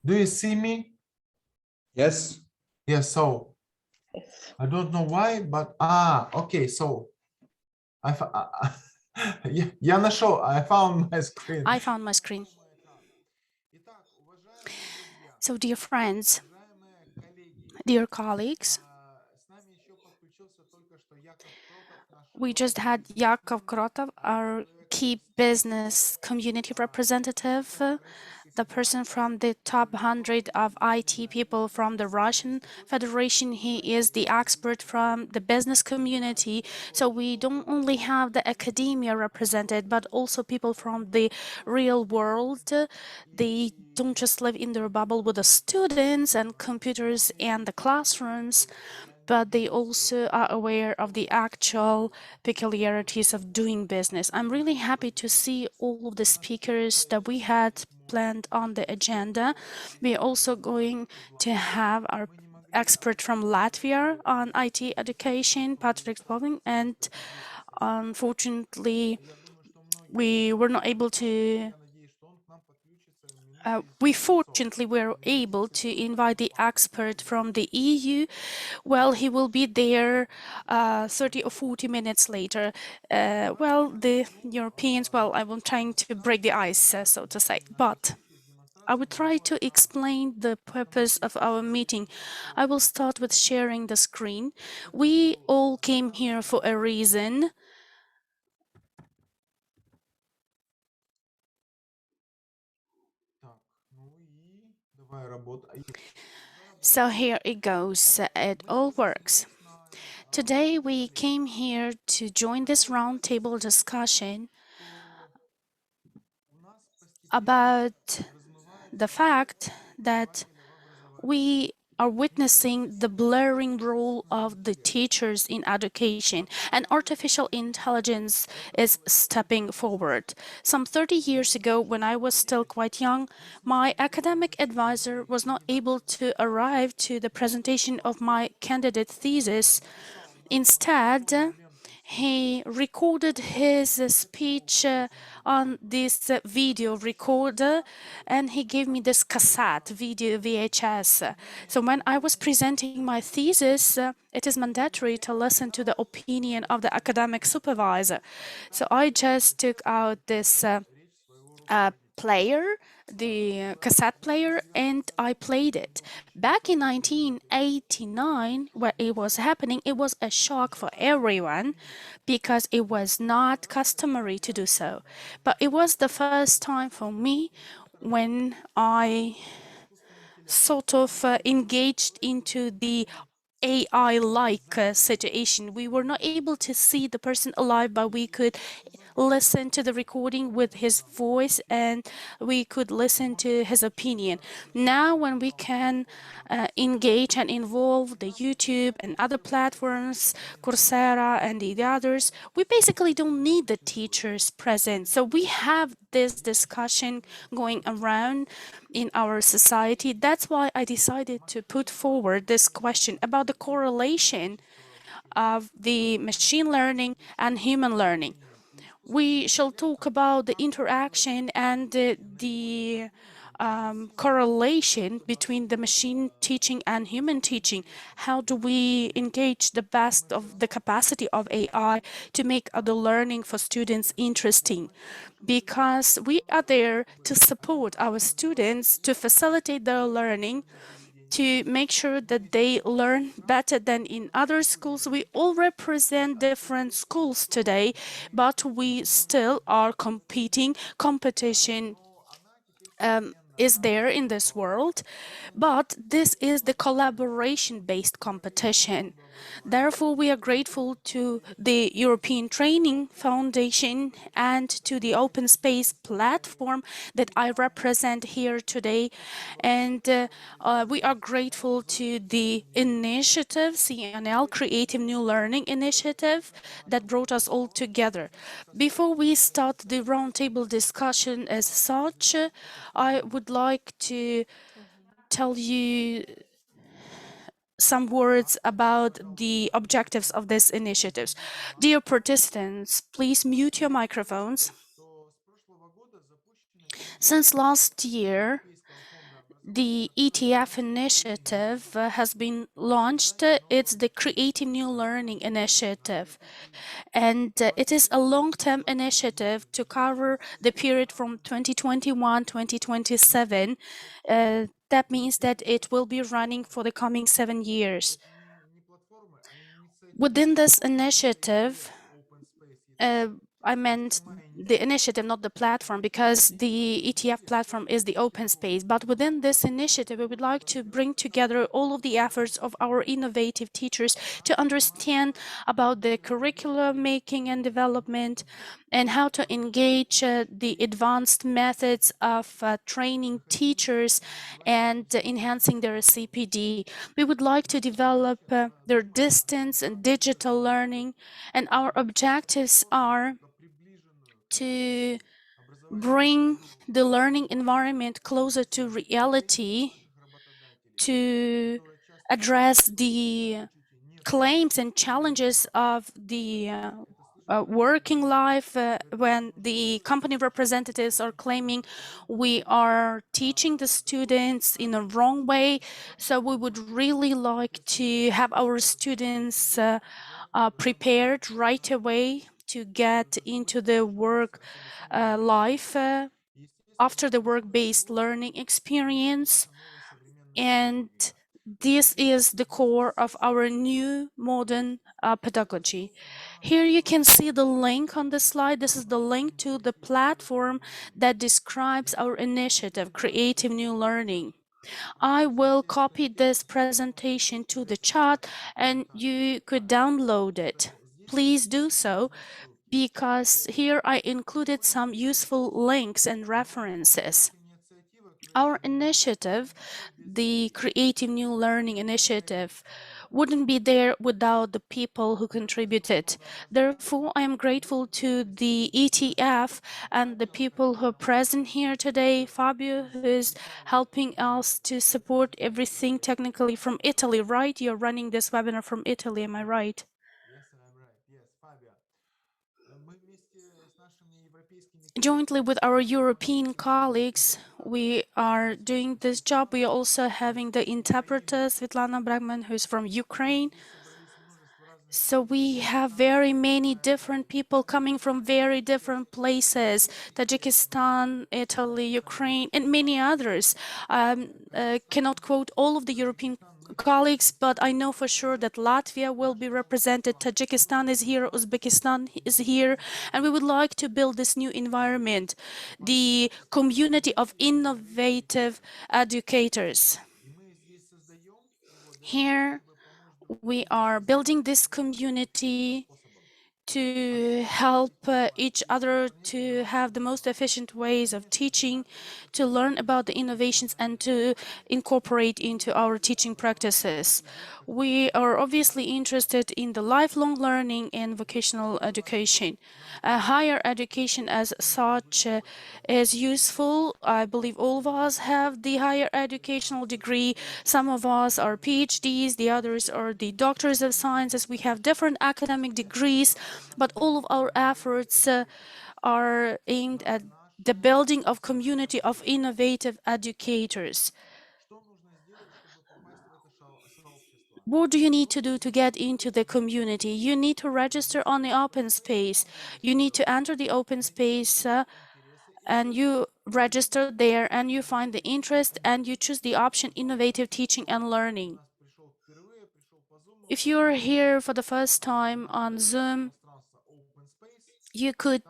Do you see me? Yes. Yes, so I don't know why, but okay, so я нашел, I found my screen. I found my screen. So, dear friends, dear colleagues, we just had Jakob Krotov, our key business community representative, the person from the top 100 of IT people from the Russian Federation. He is the expert from the business community. So we don't only have the academia represented, but also people from the real world. They don't just live in their bubble with the students and computers and the classrooms, but they also are aware of the actual peculiarities of doing business. I'm really happy to see all of the speakers that we had planned on the agenda. We are also going to have our expert from Latvia on IT education, Patrick Spalding, and unfortunately, we were not able to we fortunately were able to invite the expert from the EU. Well, he will be there 30 or 40 minutes later. Well, the Europeans, well, I'm trying to break the ice, so to say, but I will try to explain the purpose of our meeting. I will start with sharing the screen. We all came here for a reason. So here it goes. It all works. Today we came here to join this roundtable discussion about the fact that we are witnessing the blurring role of the teachers in education, and artificial intelligence is stepping forward. Some 30 years ago, when I was still quite young, my academic advisor was not able to arrive to the presentation of my candidate thesis. Instead, he recorded his speech on this video recorder, and he gave me this cassette video VHS. So when I was presenting my thesis, it is mandatory to listen to the opinion of the academic supervisor. So I just took out this player, the cassette player, and I played it. Back in 1989, where it was happening, it was a shock for everyone because it was not customary to do so. But it was the first time for me when I sort of engaged into the AI-like situation. We were not able to see the person alive, but we could listen to the recording with his voice and we could listen to his opinion. Now, when we can engage and involve the YouTube and other platforms, Coursera and the others, we basically don't need the teachers present. So we have this discussion going around in our society. That's why I decided to put forward this question about the correlation of the machine learning and human learning. We shall talk about the interaction and the correlation between the machine teaching and human teaching. How do we engage the best of the capacity of AI to make the learning for students interesting? Because we are there to support our students, to facilitate their learning, to make sure that they learn better than in other schools. We all represent different schools today, but we still are competing. Competition is there in this world, but this is the collaboration-based competition. Therefore, we are grateful to the European Training Foundation and to the Open Space platform that I represent here today. And we are grateful to the initiative, CNL, Creative New Learning Initiative, that brought us all together. Before we start the roundtable discussion as such, I would like to tell you some words about the objectives of these initiatives. Dear participants, please mute your microphones. Since last year, The ETF initiative has been launched. It's the Creative New Learning Initiative. And it is a long-term initiative to cover the period from 2021-2027. That means that it will be running for the coming 7 years. Within this initiative, I meant the initiative, not the platform, because the ETF platform is the open space. But within this initiative, we would like to bring together all of the efforts of our innovative teachers to understand about the curriculum making and development and how to engage the advanced methods of training teachers and enhancing their CPD. We would like to develop their distance and digital learning, and our objectives are to bring the learning environment closer to reality, to address the claims and challenges of the working life when the company representatives are claiming we are teaching the students in a wrong way. So we would really like to have our students prepared right away to get into the work life after the work-based learning experience. And this is the core of our new modern pedagogy. Here you can see the link on the slide. This is the link to the platform that describes our initiative, Creative New Learning. I will copy this presentation to the chat and you could download it. Please do so, because here I included some useful links and references. Our initiative, the Creative New Learning Initiative, wouldn't be there without the people who contributed. Therefore, I am grateful to the ETF and the people who are present here today. Fabio, who is helping us to support everything technically from Italy, right? You're running this webinar from Italy, am I right? Yes, I'm right. Yes, Fabio. Jointly with our European colleagues, we are doing this job. We are also having the interpreter, Svetlana Bragman, who's from Ukraine. So we have very many different people coming from very different places, Tajikistan, Italy, Ukraine, and many others. Cannot quote all of the European colleagues, but I know for sure that Latvia will be represented, Tajikistan is here, Uzbekistan is here, and we would like to build this new environment, the community of innovative educators. Here, we are building this community to help each other to have the most efficient ways of teaching, to learn about the innovations and to incorporate into our teaching practices. We are obviously interested in the lifelong learning and vocational education. Higher education as such is useful. I believe all of us have the higher educational degree. Some of us are PhDs, the others are the doctors of sciences. We have different academic degrees, but all of our efforts are aimed at the building of community of innovative educators. What do you need to do to get into the community? You need to register on the open space. You need to enter the open space and you register there and you find the interest and you choose the option innovative teaching and learning. If you're here for the first time on Zoom, you could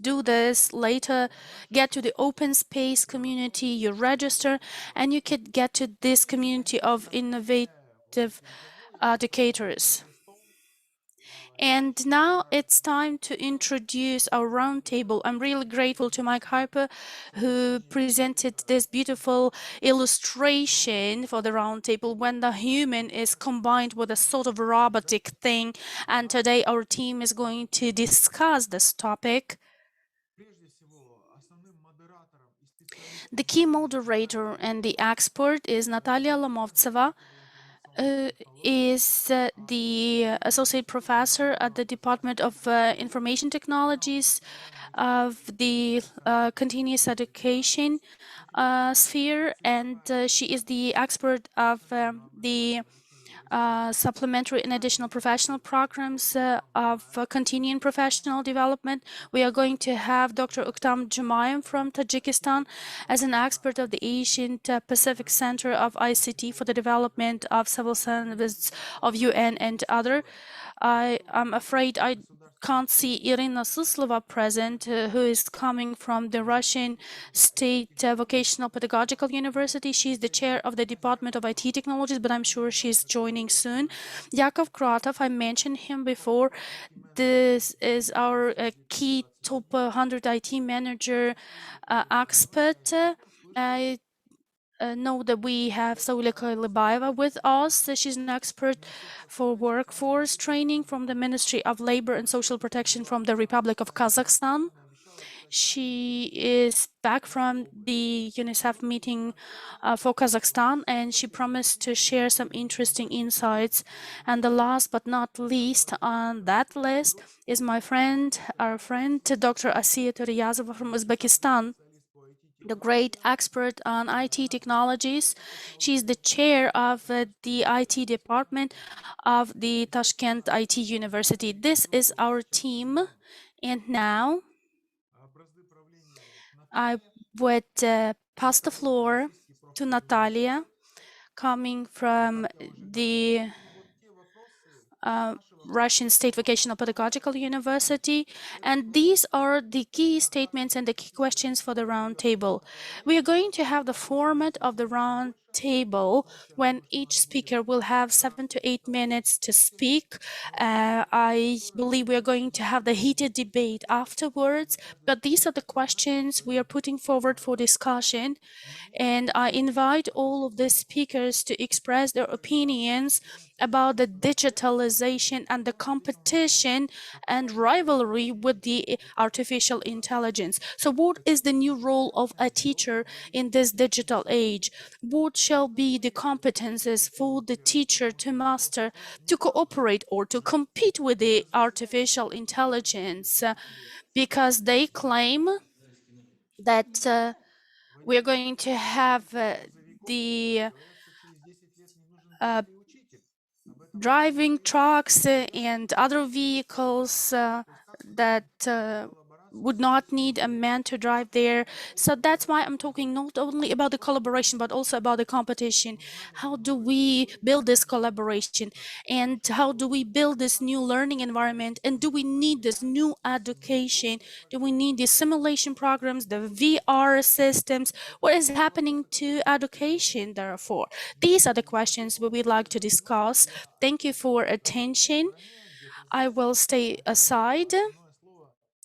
do this later, get to the open space community, you register, and you could get to this community of innovative educators. And now it's time to introduce our roundtable. I'm really grateful to Mike Harper, who presented this beautiful illustration for the roundtable when the human is combined with a sort of robotic thing. And today our team is going to discuss this topic. The key moderator and the expert is Natalia Lomovtseva, is the associate professor at the Department of Information Technologies of the continuous education sphere, and she is the expert of the supplementary and additional professional programs of continuing professional development. We are going to have Dr. Uktam Jumayem from Tajikistan as an expert of the Asian Pacific Center of ICT for the development of civil service of UN and other. I am afraid I can't see Irina Suslova present, who is coming from the Russian State Vocational Pedagogical University. She's the chair of the Department of IT Technologies, but I'm sure she's joining soon. Jakob Krotov, I mentioned him before. This is our key top 100 IT manager expert. I know that we have Saulika Libaeva with us. She's an expert for workforce training from the Ministry of Labor and Social Protection from the Republic of Kazakhstan. She is back from the UNICEF meeting for Kazakhstan, and she promised to share some interesting insights. And the last but not least on that list is my friend, our friend, Dr. Asiya Toryazova from Uzbekistan, the great expert on IT technologies. She's the chair of the IT department of the Tashkent IT University. This is our team. And now I would pass the floor to Natalia, coming from the Russian State Vocational Pedagogical University. And these are the key statements and the key questions for the round table. We are going to have the format of the round table when each speaker will have 7 to 8 minutes to speak. I believe we are going to have the heated debate afterwards, but these are the questions we are putting forward for discussion. And I invite all of the speakers to express their opinions about the digitalization and the competition and rivalry with the artificial intelligence. So what is the new role of a teacher in this digital age? What shall be the competences for the teacher to master to cooperate or to compete with the artificial intelligence? Because they claim that we are going to have the driving trucks and other vehicles that would not need a man to drive there. So that's why I'm talking not only about the collaboration, but also about the competition. How do we build this collaboration? And how do we build this new learning environment? And do we need this new education? Do we need the simulation programs, the VR systems? What is happening to education, therefore? These are the questions we would like to discuss. Thank you for attention. I will stay aside,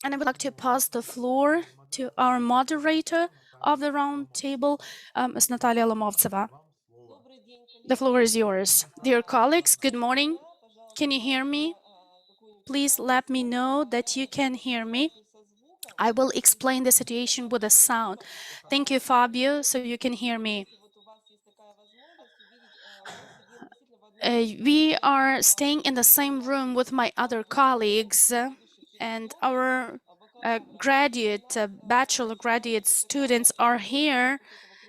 and I would like to pass the floor to our moderator of the round table, Ms. Natalia Lomovtseva. The floor is yours. Dear colleagues, good morning. Can you hear me? Please let me know that you can hear me. I will explain the situation with a sound. Thank you, Fabio, so you can hear me. We are staying in the same room with my other colleagues, and our bachelor graduate students are here.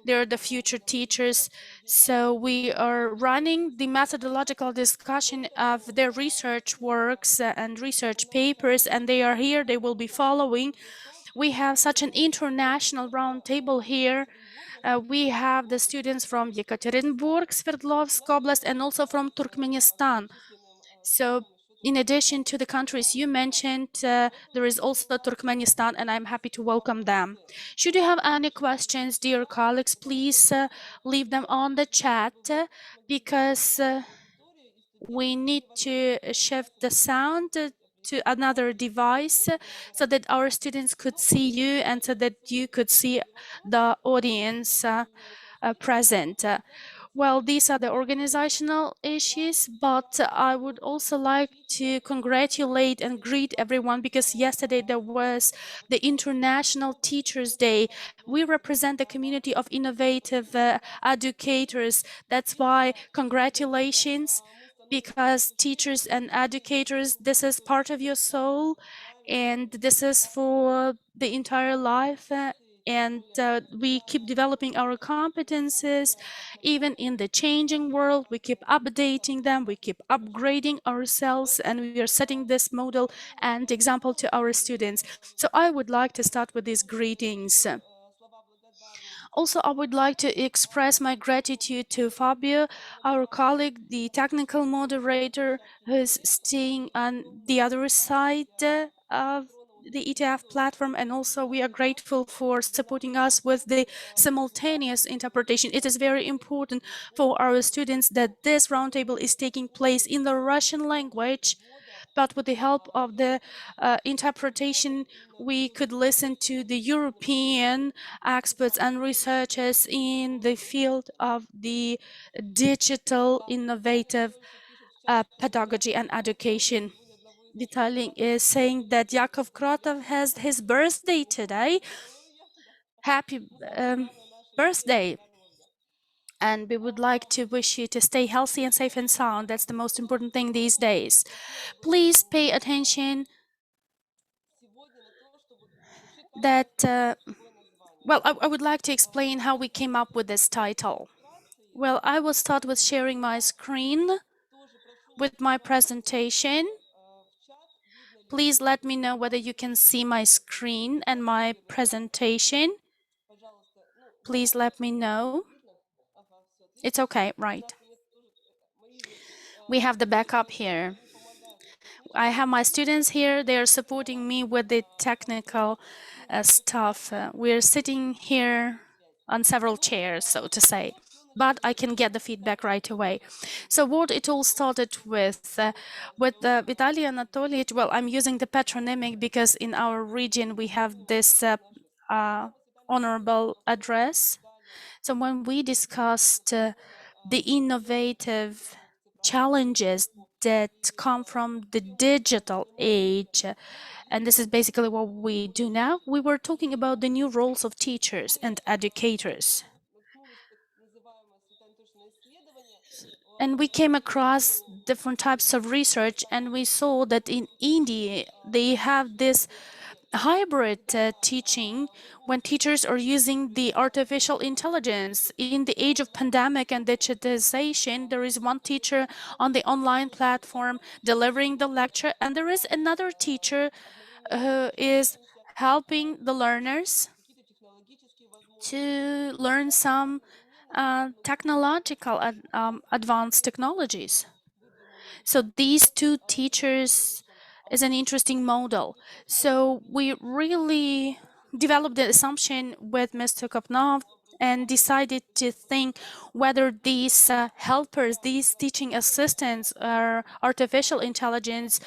They're the future teachers. So we are running the methodological discussion of their research works and research papers, and they are here. They will be following. We have such an international roundtable here. We have the students from Yekaterinburg, Sverdlovsk Oblast, and also from Turkmenistan. So in addition to the countries you mentioned, there is also Turkmenistan, and I'm happy to welcome them. Should you have any questions, dear colleagues, please leave them on the chat, because we need to shift the sound to another device so that our students could see you and so that you could see the audience present. Well, these are the organizational issues, but I would also like to congratulate and greet everyone, because yesterday there was the International Teachers' Day. We represent the community of innovative educators. That's why congratulations, because teachers and educators, this is part of your soul, and this is for the entire life. And we keep developing our competences even in the changing world. We keep updating them, we keep upgrading ourselves, and we are setting this model and example to our students. So I would like to start with these greetings. Also, I would like to express my gratitude to Fabio, our colleague, the technical moderator, who's staying on the other side of the ETF platform, and also we are grateful for supporting us with the simultaneous interpretation. It is very important for our students that this roundtable is taking place in the Russian language, but with the help of the interpretation, we could listen to the European experts and researchers in the field of the digital innovative pedagogy and education. Vitaly is saying that Jakob Krotov has his birthday today. Happy birthday. And we would like to wish you to stay healthy and safe and sound. That's the most important thing these days. Please pay attention that, well, I would like to explain how we came up with this title. Well, I will start with sharing my screen with my presentation. Please let me know whether you can see my screen and my presentation. Please let me know. It's okay, right? We have the backup here. I have my students here. They are supporting me with the technical stuff. We're sitting here on several chairs, so to say, but I can get the feedback right away. So what it all started with Vitaly Anatolievich, well, I'm using the patronymic because in our region we have this honorable address. So when we discussed the innovative challenges that come from the digital age, and this is basically what we do now, we were talking about the new roles of teachers and educators. And we came across different types of research, and we saw that in India, they have this hybrid teaching when teachers are using the artificial intelligence. In the age of pandemic and digitization, there is one teacher on the online platform delivering the lecture, and there is another teacher who is helping the learners to learn some technological advanced technologies. So these two teachers is an interesting model. So we really developed the assumption with Mr. Kopnov and decided to think whether these helpers, these teaching assistants, or artificial intelligence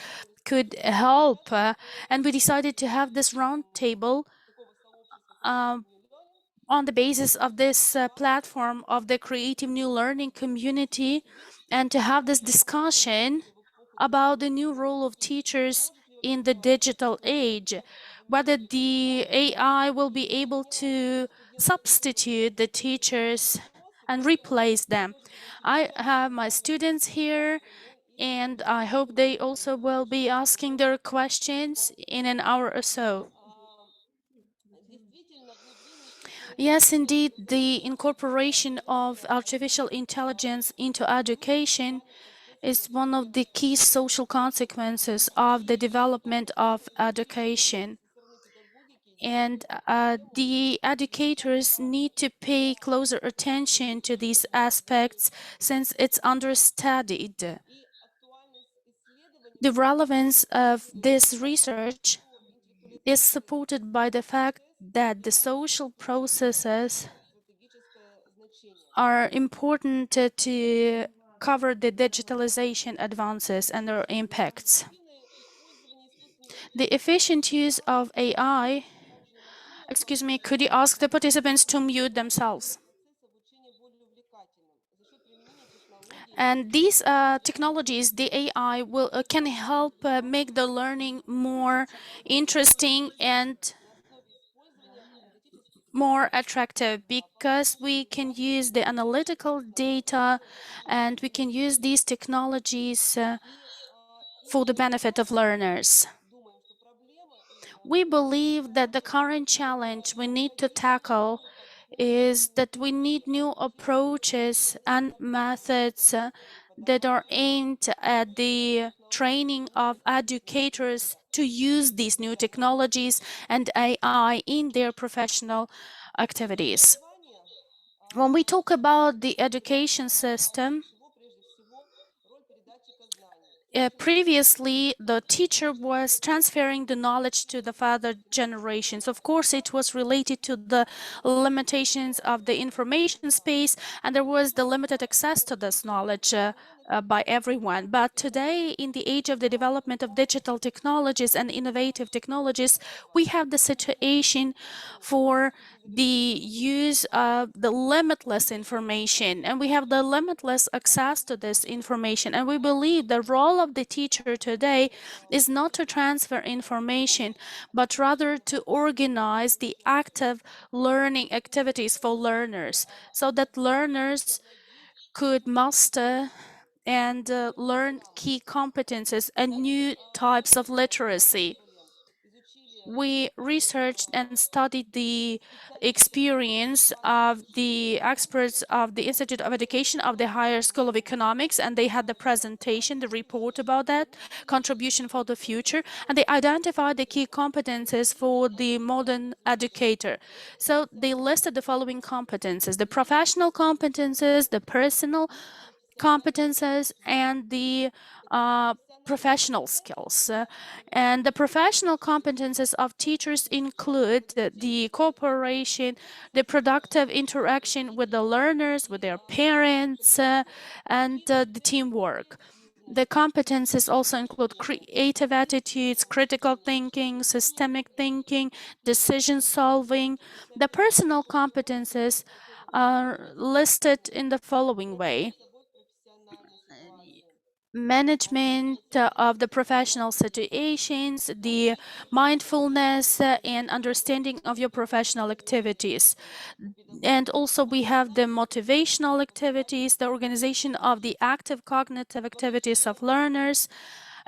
could help. And we decided to have this roundtable on the basis of this platform of the creative new learning community, and to have this discussion about the new role of teachers in the digital age, whether the AI will be able to substitute the teachers and replace them. I have my students here, and I hope they also will be asking their questions in an hour or so. Yes, indeed, the incorporation of artificial intelligence into education is one of the key social consequences of the development of education. And the educators need to pay closer attention to these aspects since it's understudied. The relevance of this research is supported by the fact that the social processes are important to cover the digitalization advances and their impacts. The efficient use of AI, excuse me, could you ask the participants to mute themselves? And these technologies, the AI, can help make the learning more interesting and more attractive, because we can use the analytical data and we can use these technologies for the benefit of learners. We believe that the current challenge we need to tackle is that we need new approaches and methods that are aimed at the training of educators to use these new technologies and AI in their professional activities. When we talk about the education system, previously, the teacher was transferring the knowledge to the further generations. Of course, it was related to the limitations of the information space, and there was the limited access to this knowledge by everyone. But today, in the age of the development of digital technologies and innovative technologies, we have the situation for the use of the limitless information, and we have the limitless access to this information. And we believe the role of the teacher today is not to transfer information, but rather to organize the active learning activities for learners, so that learners could master and learn key competences and new types of literacy. We researched and studied the experience of the experts of the Institute of Education of the Higher School of Economics, and they had the presentation, the report about that, contribution for the future, and they identified the key competences for the modern educator. So they listed the following competences: the professional competences, the personal competences, and the professional skills. And the professional competences of teachers include the cooperation, the productive interaction with the learners, with their parents, and the teamwork. The competences also include creative attitudes, critical thinking, systemic thinking, decision solving. The personal competences are listed in the following way: management of the professional situations, the mindfulness and understanding of your professional activities. And also we have the motivational activities, the organization of the active cognitive activities of learners,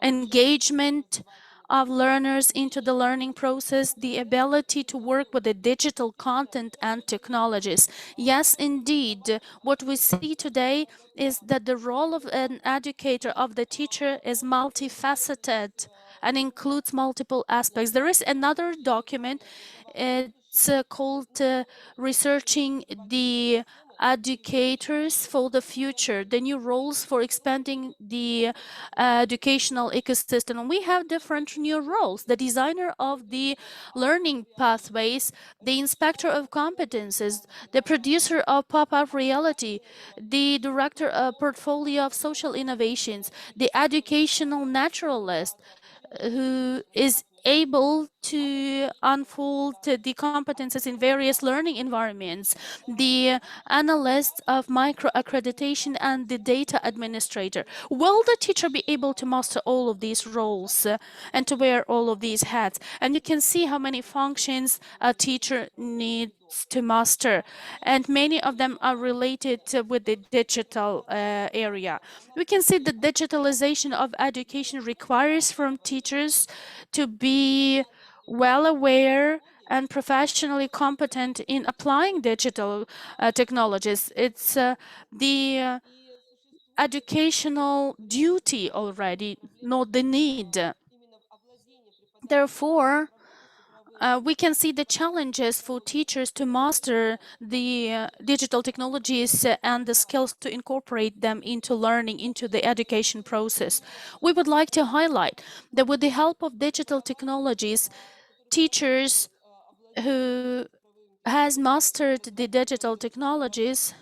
engagement of learners into the learning process, the ability to work with the digital content and technologies. Yes, indeed, what we see today is that the role of an educator, of the teacher, is multifaceted and includes multiple aspects. There is another document, it's called Researching the Educators for the Future, the new roles for expanding the educational ecosystem. And we have different new roles: the designer of the learning pathways, the inspector of competences, the producer of pop-up reality, the director of portfolio of social innovations, the educational naturalist, who is able to unfold the competences in various learning environments, the analyst of micro accreditation, and the data administrator. Will the teacher be able to master all of these roles and to wear all of these hats? And you can see how many functions a teacher needs to master, and many of them are related with the digital area. We can see that digitalization of education requires from teachers to be well aware and professionally competent in applying digital technologies. It's the educational duty already, not the need. Therefore, we can see the challenges for teachers to master the digital technologies and the skills to incorporate them into learning, into the education process. We would like to highlight that with the help of digital technologies, teachers who has mastered the digital technologies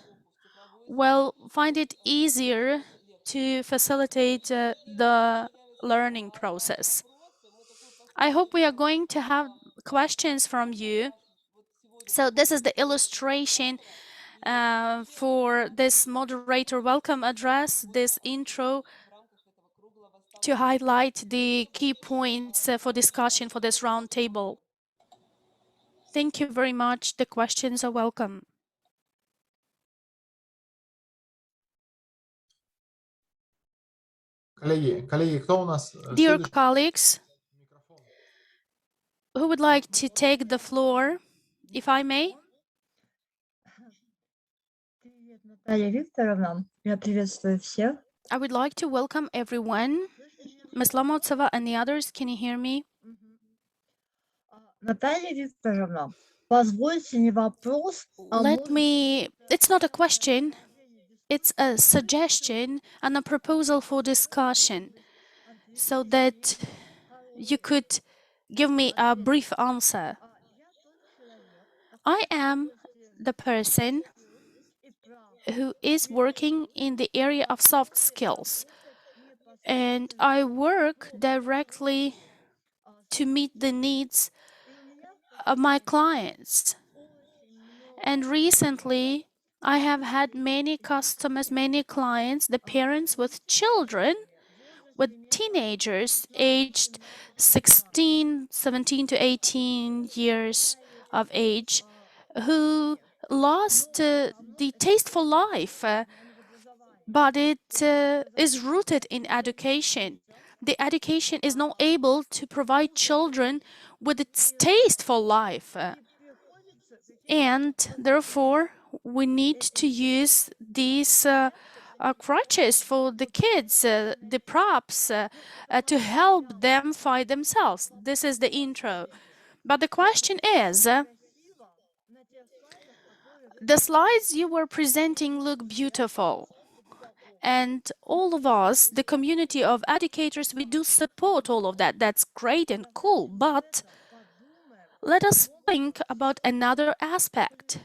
will find it easier to facilitate the learning process. I hope we are going to have questions from you. So this is the illustration for this moderator welcome address, this intro, to highlight the key points for discussion for this roundtable. Thank you very much. The questions are welcome. Коллеги, кто у нас Dear следующий? colleagues, Who would like to take the floor, if I may? Наталья Викторовна, я приветствую всех. I would like to welcome everyone. Ms. Lamotseva and the others, can you hear me? Наталья Викторовна, позвольте не вопрос, It's not a question, it's a suggestion and a proposal for discussion so that you could give me a brief answer. I am the person who is working in the area of soft skills, and I work directly to meet the needs of my clients. And recently, I have had many customers, many clients, the parents with children, with teenagers aged 16, 17 to 18 years of age, who lost the taste for life, but it is rooted in education. The education is not able to provide children with its taste for life. And therefore, we need to use these crutches for the kids, the props, to help them find themselves. This is the intro. But the question is, the slides you were presenting look beautiful. And all of us, the community of educators, we do support all of that. That's great and cool. But let us think about another aspect.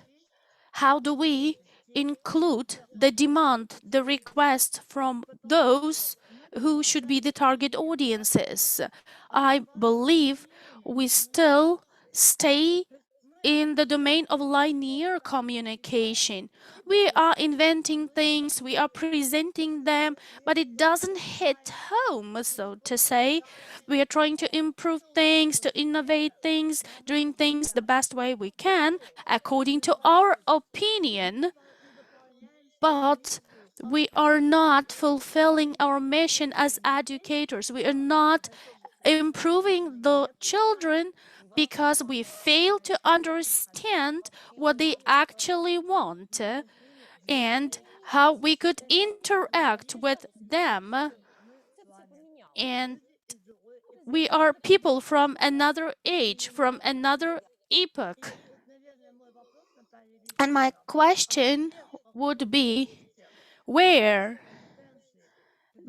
How do we include the demand, the request from those who should be the target audiences? I believe we still stay in the domain of linear communication. We are inventing things, we are presenting them, but it doesn't hit home, so to say. We are trying to improve things, to innovate things, doing things the best way we can, according to our opinion, but we are not fulfilling our mission as educators. We are not improving the children because we fail to understand what they actually want and how we could interact with them. And we are people from another age, from another epoch. And my question would be, where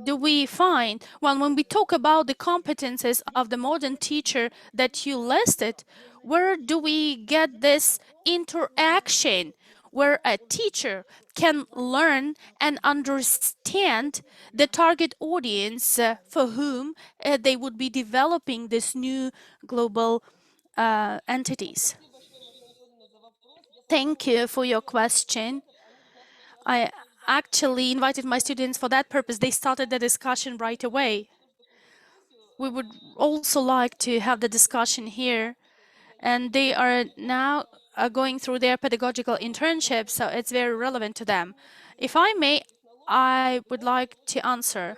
do we find, well, when we talk about the competences of the modern teacher that you listed, where do we get this interaction where a teacher can learn and understand the target audience for whom they would be developing this new global entities? Thank you for your question. I actually invited my students for that purpose. They started the discussion right away. We would also like to have the discussion here, and they are now going through their pedagogical internship, so it's very relevant to them. If I may, I would like to answer.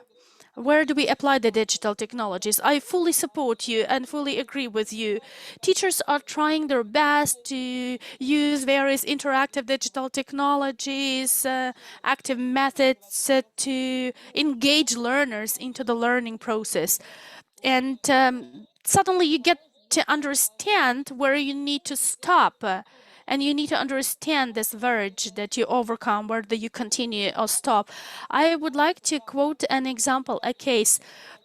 Where do we apply the digital technologies? I fully support you and fully agree with you. Teachers are trying their best to use various interactive digital technologies, active methods to engage learners into the learning process. And suddenly you get to understand where you need to stop. And you need to understand this verge that you overcome, whether you continue or stop. I would like to quote an example, a case.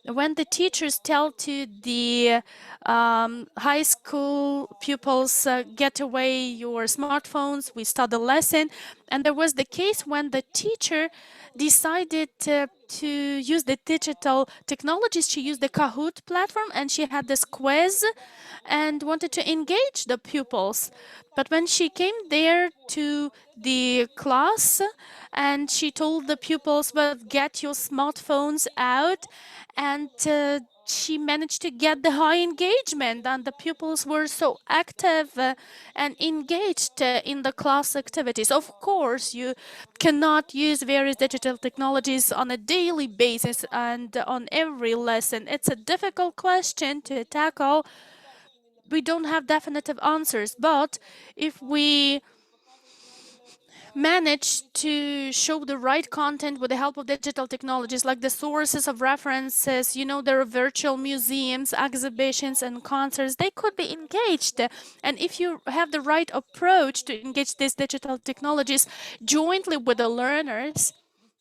When the teachers tell to the high school pupils, get away your smartphones, we start the lesson. And there was the case when the teacher decided to use the digital technologies. She used the Kahoot platform and she had this quiz and wanted to engage the pupils. But when she came there to the class and she told the pupils, well, get your smartphones out, and she managed to get the high engagement, and the pupils were so active and engaged in the class activities. Of course, you cannot use various digital technologies on a daily basis and on every lesson. It's a difficult question to tackle, we don't have definitive answers, but if we manage to show the right content with the help of digital technologies, like the sources of references, there are virtual museums, exhibitions, and concerts, they could be engaged. And if you have the right approach to engage these digital technologies jointly with the learners,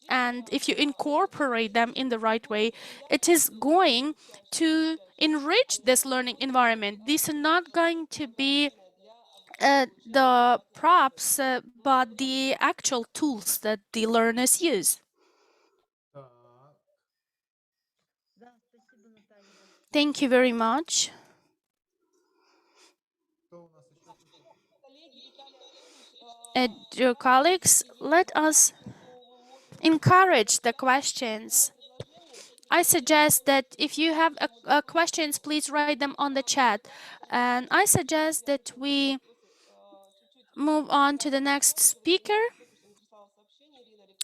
and if you incorporate them in the right way, it is going to enrich this learning environment. These are not going to be the props, but the actual tools that the learners use. Так, Да, спасибо, Наталья. Thank you very much. кто у нас еще хочет? Dear colleagues, let us encourage the questions. I suggest that if you have questions, please write them on the chat. And I suggest that we move on to the next speaker.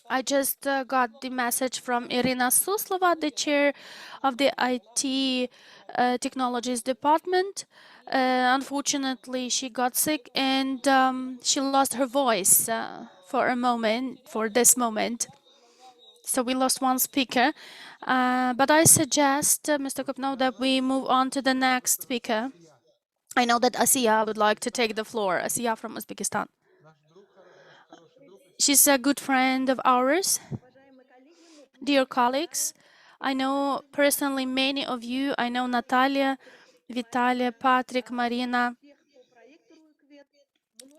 I just got the message from Irina Suslova, the chair of the IT Technologies Department. Unfortunately, she got sick and she lost her voice for this moment. So we lost one speaker. But I suggest, Mr. Kopno, that we move on to the next speaker. I know that Asiya would like to take the floor. Asiya from Uzbekistan. Наш хороший друг. She's a good friend of ours. Уважаемые коллеги, ну, Dear colleagues, I know personally many of you. I know Natalia, Vitalia, Patrick, Marina. всех по проекту КВЕД.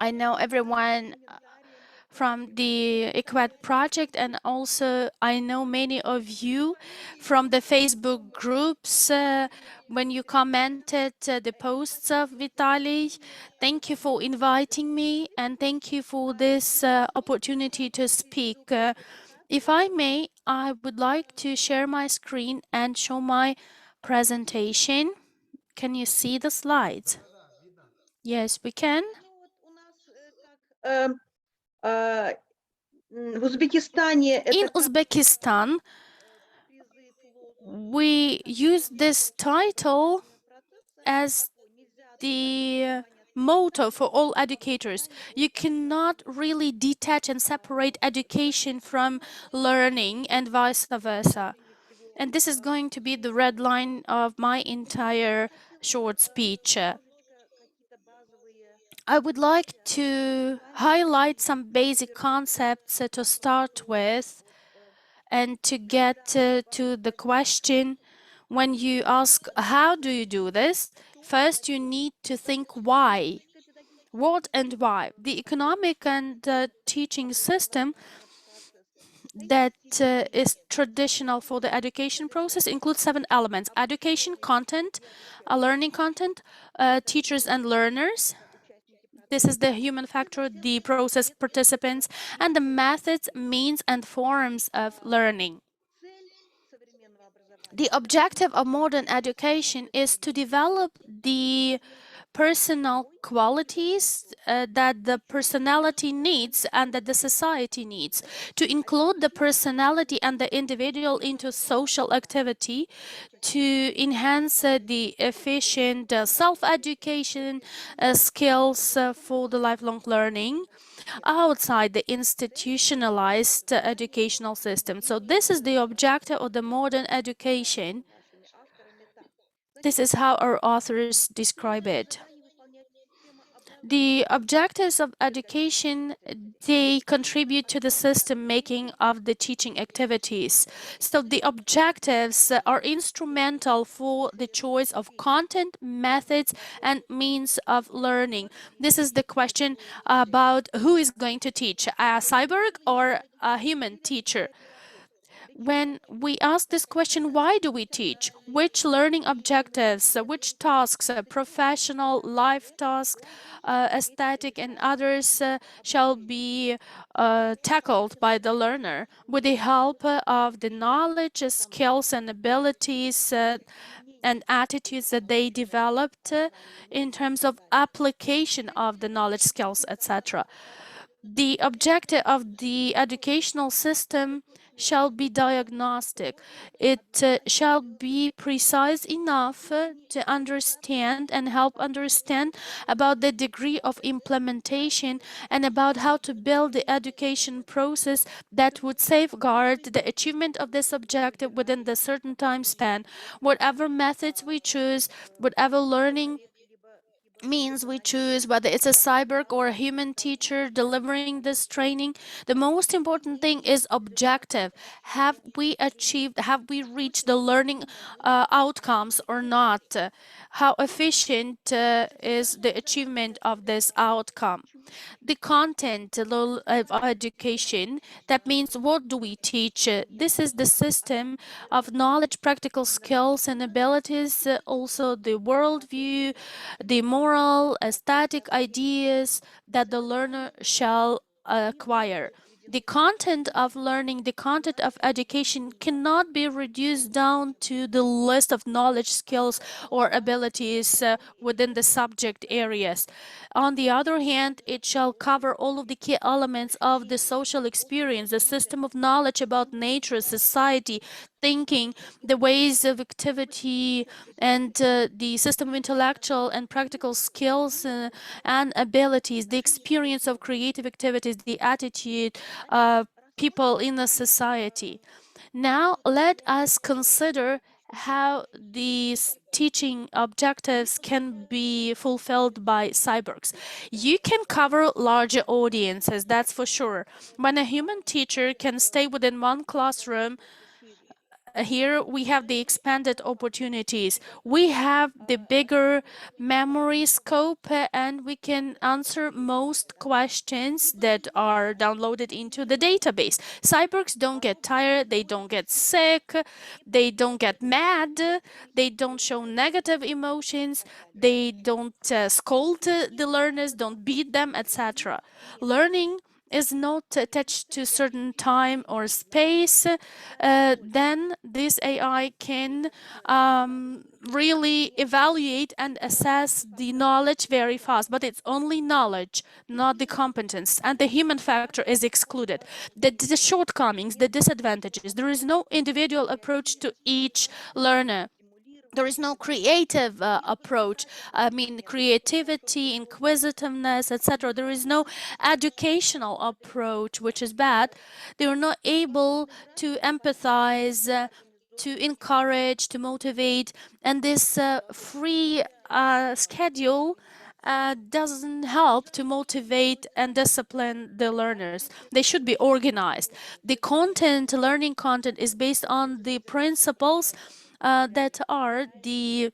I know everyone from the EQUAD project, and also I know many of you from the Facebook groups when you commented the posts of Vitaly. Thank you for inviting me, and thank you for this opportunity to speak. If I may, I would like to share my screen and show my presentation. Can you see the slides? Да, видно. Yes, we can. Ну, вот у нас в Узбекистане это In Uzbekistan, призыв лозунг we use this title процесса. as Нельзя the motto for all educators. You cannot really detach and separate education from learning and vice versa. And this is going to be the red line of my entire short speech. какие-то базовые I would like to highlight some basic concepts to start with and to get to the question. When you ask, how do you do this? First, you need to think why. What and why? The economic and teaching system that is traditional for the education process includes 7 elements: education, content, learning content, teachers and learners. This is the human factor, the process participants, and the methods, means, and forms of learning. цель современного образования. The objective of modern education is to develop the personal qualities that the personality needs and that the society needs, to include the personality and the individual into social activity, to enhance the efficient self-education skills for the lifelong learning outside the institutionalized educational system. So this is the objective of the modern education. Нашими авторами так. This is how our authors describe it. Они выполняют системообразно The objectives of education, they contribute to the system making of the teaching activities. So the objectives are instrumental for the choice of content, methods, and means of learning. This is the question about who is going to teach, a cyborg or a human teacher. When we ask this question, why do we teach? Which learning objectives, which tasks, professional, life tasks, aesthetic, and others shall be tackled by the learner with the help of the knowledge, skills, and abilities and attitudes that they developed in terms of application of the knowledge, skills, etc. The objective of the educational system shall be diagnostic. It shall be precise enough to understand and help understand about the degree of implementation and about how to build the education process that would safeguard the achievement of this objective within the certain time span. Whatever methods we choose, whatever learning means we choose, whether it's a cyborg or a human teacher delivering this training, the most important thing is objective. Have we achieved, have we reached the learning outcomes or not? How efficient is the achievement of this outcome? The content of education, that means what do we teach? This is the system of knowledge, practical skills and abilities, also the worldview, the moral, aesthetic ideas that the learner shall acquire. The content of learning, the content of education cannot be reduced down to the list of knowledge, skills, or abilities within the subject areas. On the other hand, it shall cover all of the key elements of the social experience, the system of knowledge about nature, society, thinking, the ways of activity, and the system of intellectual and practical skills and abilities, the experience of creative activities, the attitude people in the society. Now, let us consider how these teaching objectives can be fulfilled by cyborgs. You can cover larger audiences, that's for sure. When a human teacher can stay within one classroom, here we have the expanded opportunities. We have the bigger memory scope and we can answer most questions that are downloaded into the database. Cyborgs don't get tired, they don't get sick, they don't get mad, they don't show negative emotions, they don't scold the learners, don't beat them, etc. Learning is not attached to certain time or space, then this AI can really evaluate and assess the knowledge very fast. But it's only knowledge, not the competence, and the human factor is excluded. The shortcomings, the disadvantages, there is no individual approach to each learner. There is no creative approach. I mean, creativity, inquisitiveness, etc. There is no educational approach, which is bad. They are not able to empathize, to encourage, to motivate, and this free schedule doesn't help to motivate and discipline the learners. They should be organized. The content, learning content, is based on the principles that are the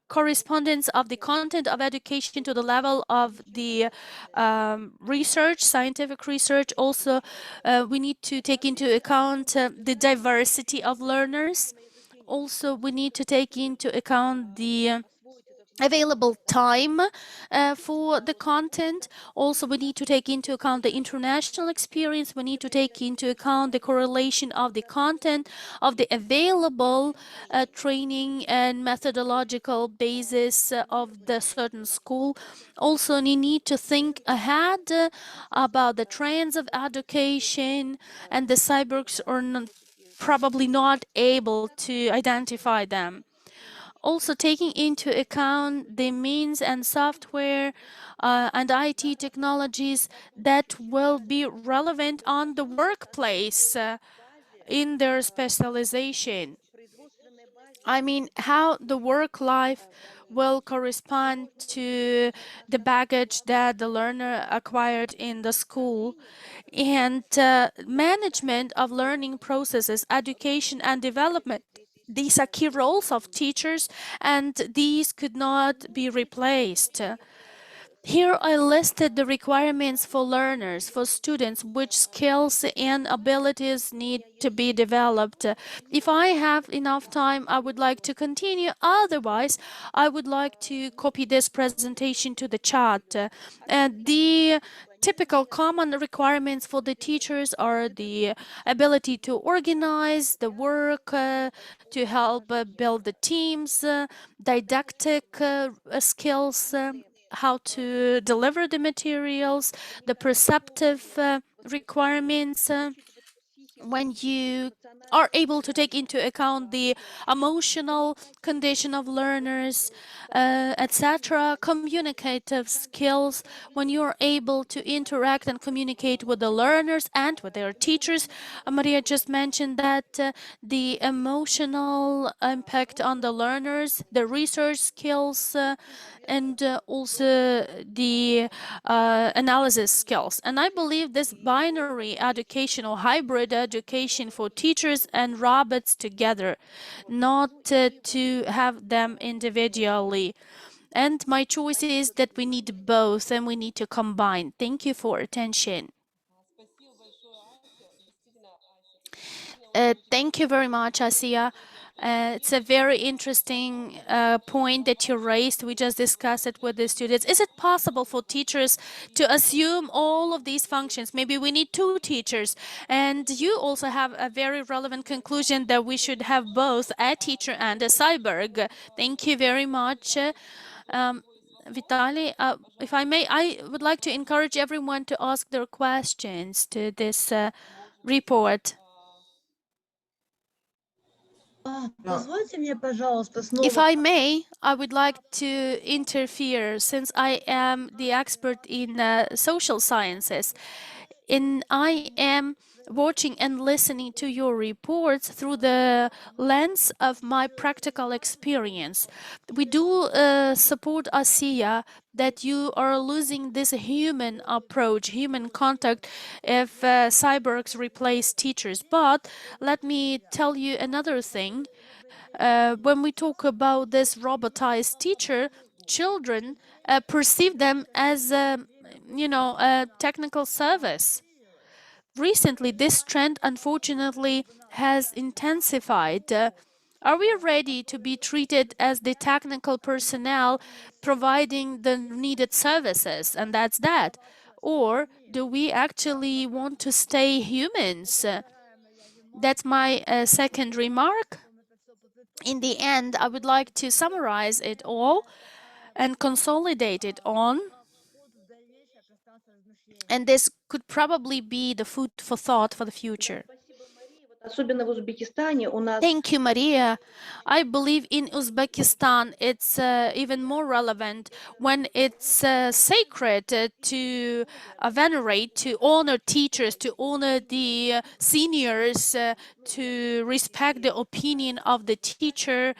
correspondence of the content of education to the level of the research, scientific research. Also, we need to take into account the diversity of learners. Also, we need to take into account the available time for the content. Also, we need to take into account the international experience. We need to take into account the correlation of the content, of the available training and methodological basis of the certain school. Also, you need to think ahead about the trends of education, and the cyborgs are probably not able to identify them. Also, taking into account the means and software and IT technologies that will be relevant on the workplace in their specialization. I mean, how the work life will correspond to the baggage that the learner acquired in the school, and management of learning processes, education and development. These are key roles of teachers, and these could not be replaced. Here I listed the requirements for learners, for students, which skills and abilities need to be developed. If I have enough time, I would like to continue. Otherwise, I would like to copy this presentation to the chat. The typical common requirements for the teachers are the ability to organize the work, to help build the teams, didactic skills, how to deliver the materials, the perceptive requirements, when you are able to take into account the emotional condition of learners, etc., communicative skills, when you're able to interact and communicate with the learners and with their teachers. Maria just mentioned that the emotional impact on the learners, the research skills, and also the analysis skills. And I believe this binary education or hybrid education for teachers and robots together, not to have them individually. And my choice is that we need both and we need to combine. Thank you for attention. Thank you very much, Asiya. It's a very interesting point that you raised. We just discussed it with the students. Is it possible for teachers to assume all of these functions? Maybe we need 2 teachers. And you also have a very relevant conclusion that we should have both a teacher and a cyborg. Thank you very much. Vitaly, if I may, I would like to encourage everyone to ask their questions to this report. Позвольте мне, пожалуйста, If снова... I may, I would like to interfere since I am the expert in social sciences. And I am watching and listening to your reports through the lens of my practical experience. We do support Asiya that you are losing this human approach, human contact, if cyborgs replace teachers. But let me tell you another thing. When we talk about this robotized teacher, children perceive them as a technical service. Recently, this trend unfortunately has intensified. Are we ready to be treated as the technical personnel providing the needed services, and that's that? Or do we actually want to stay humans? That's my second remark. In the end, I would like to summarize it all and consolidate it on. And this could probably be the food for thought for the future. Thank you, Maria. I believe in Uzbekistan it's even more relevant when it's sacred to venerate, to honor teachers, to honor the seniors, to respect the opinion of the teacher.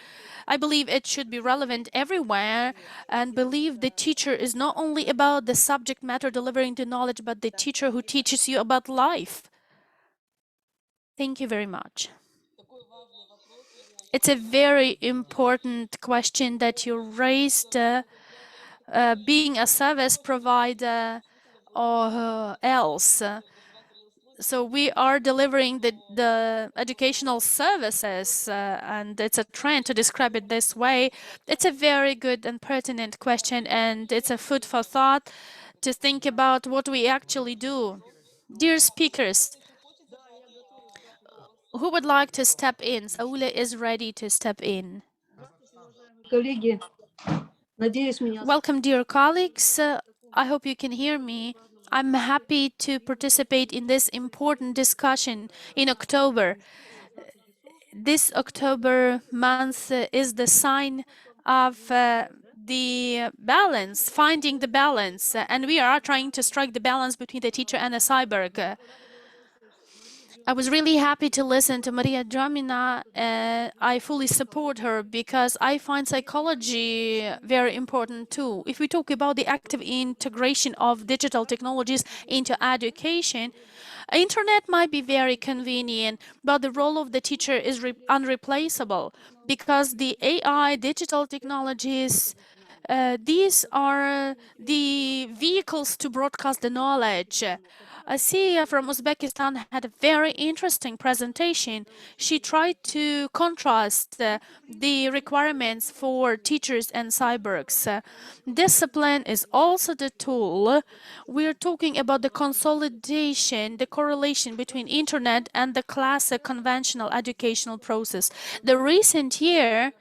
I believe it should be relevant everywhere and believe the teacher is not only about the subject matter delivering the knowledge, but the teacher who teaches you about life. Thank you very much. It's a very important question that you raised. Being a service provider or else. So we are delivering the educational services, and it's a trend to describe it this way. It's a very good and pertinent question, and it's a food for thought to think about what we actually do. Dear speakers, who would like to step in? Saule is ready to step in. Welcome, dear colleagues. I hope you can hear me. I'm happy to participate in this important discussion in October. This October month is the sign of the balance, finding the balance, and we are trying to strike the balance between the teacher and the cyborg. I was really happy to listen to Maria Dramina. I fully support her because I find psychology very important too. If we talk about the active integration of digital technologies into education, internet might be very convenient, but the role of the teacher is unreplaceable because the AI, digital technologies, these are the vehicles to broadcast the knowledge. Asiya from Uzbekistan had a very interesting presentation. She tried to contrast the requirements for teachers and cyborgs. Discipline is also the tool. We're talking about the consolidation, the correlation between internet and the classic conventional educational process. The recent year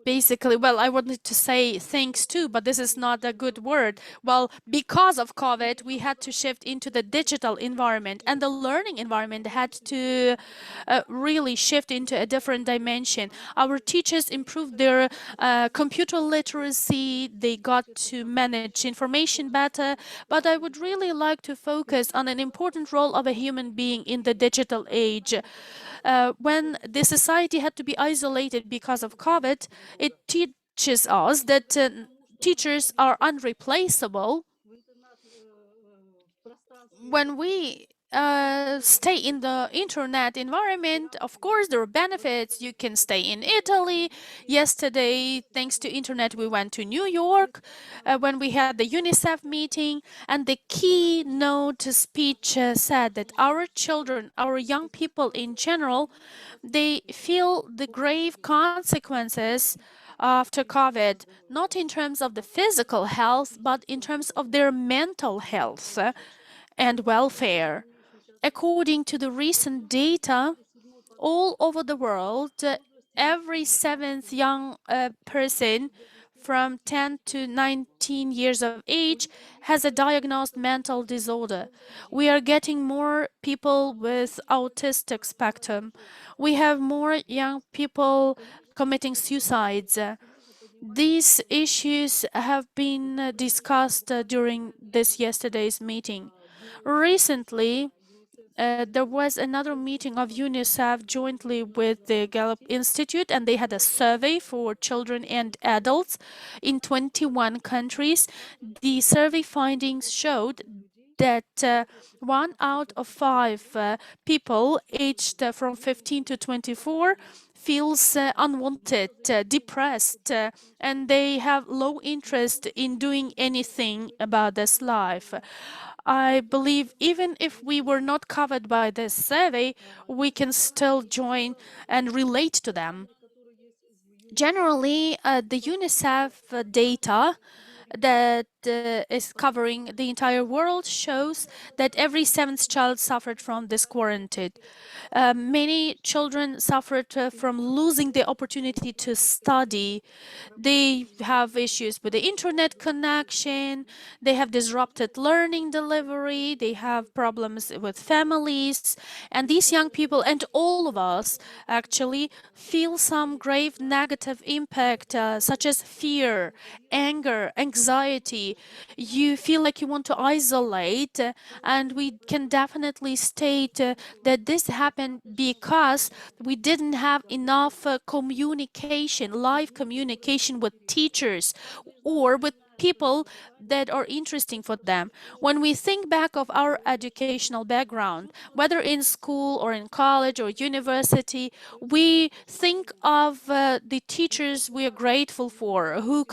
Basically, well, I wanted to say thanks too, but this is not a good word. Well, because of COVID, we had to shift into the digital environment, and the learning environment had to really shift into a different dimension. Our teachers improved their computer literacy, they got to manage information better, but I would really like to focus on an important role of a human being in the digital age. When the society had to be isolated because of COVID, it teaches us that teachers are unreplaceable. When we stay in the internet environment, of course, there are benefits. You can stay in Italy. Yesterday, thanks to internet, we went to New York when we had the UNICEF meeting, and the keynote speech said that our children, our young people in general, they feel the grave consequences after COVID, not in terms of the physical health, but in terms of their mental health and welfare. According to the recent data, all over the world, every seventh young person from 10 to 19 years of age has a diagnosed mental disorder. We are getting more people with autistic spectrum. We have more young people committing suicides. These issues have been discussed during this yesterday's meeting. Recently, there was another meeting of UNICEF jointly with the Gallup Institute, and they had a survey for children and adults in 21 countries. The survey findings showed that 1 out of 5 people aged from 15 to 24 feels unwanted, depressed, and they have low interest in doing anything about this life. I believe even if we were not covered by this survey, we can still join and relate to them. Generally, the UNICEF data that is covering the entire world shows that every seventh child suffered from this quarantine. Many children suffered from losing the opportunity to study. They have issues with the internet connection, they have disrupted learning delivery, they have problems with families, and these young people and all of us actually feel some grave negative impact, such as fear, anger, anxiety. You feel like you want to isolate, and we can definitely state that this happened because we didn't have enough communication, live communication with teachers or with people that are interesting for them. When we think back of our educational background, whether in school or in college or university, we think of the teachers we are grateful for, who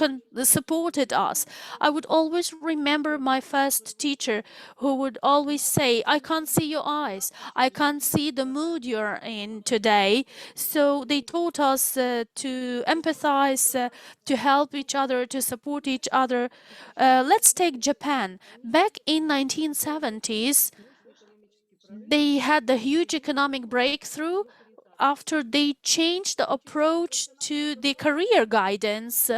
supported us. I would always remember my first teacher who would always say, I can't see your eyes, I can't see the mood you're in today. So they taught us to empathize, to help each other, to support each other. Let's take Japan. Back in 1970s, they had the huge economic breakthrough after they changed the approach to the career guidance.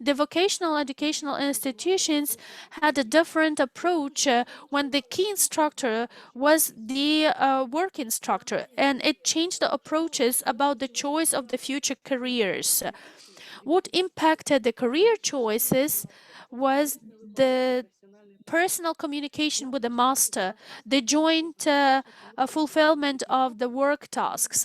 The vocational educational institutions had a different approach when the key instructor was the work instructor, and it changed the approaches about the choice of the future careers. What impacted the career choices was the personal communication with the master, the joint fulfillment of the work tasks.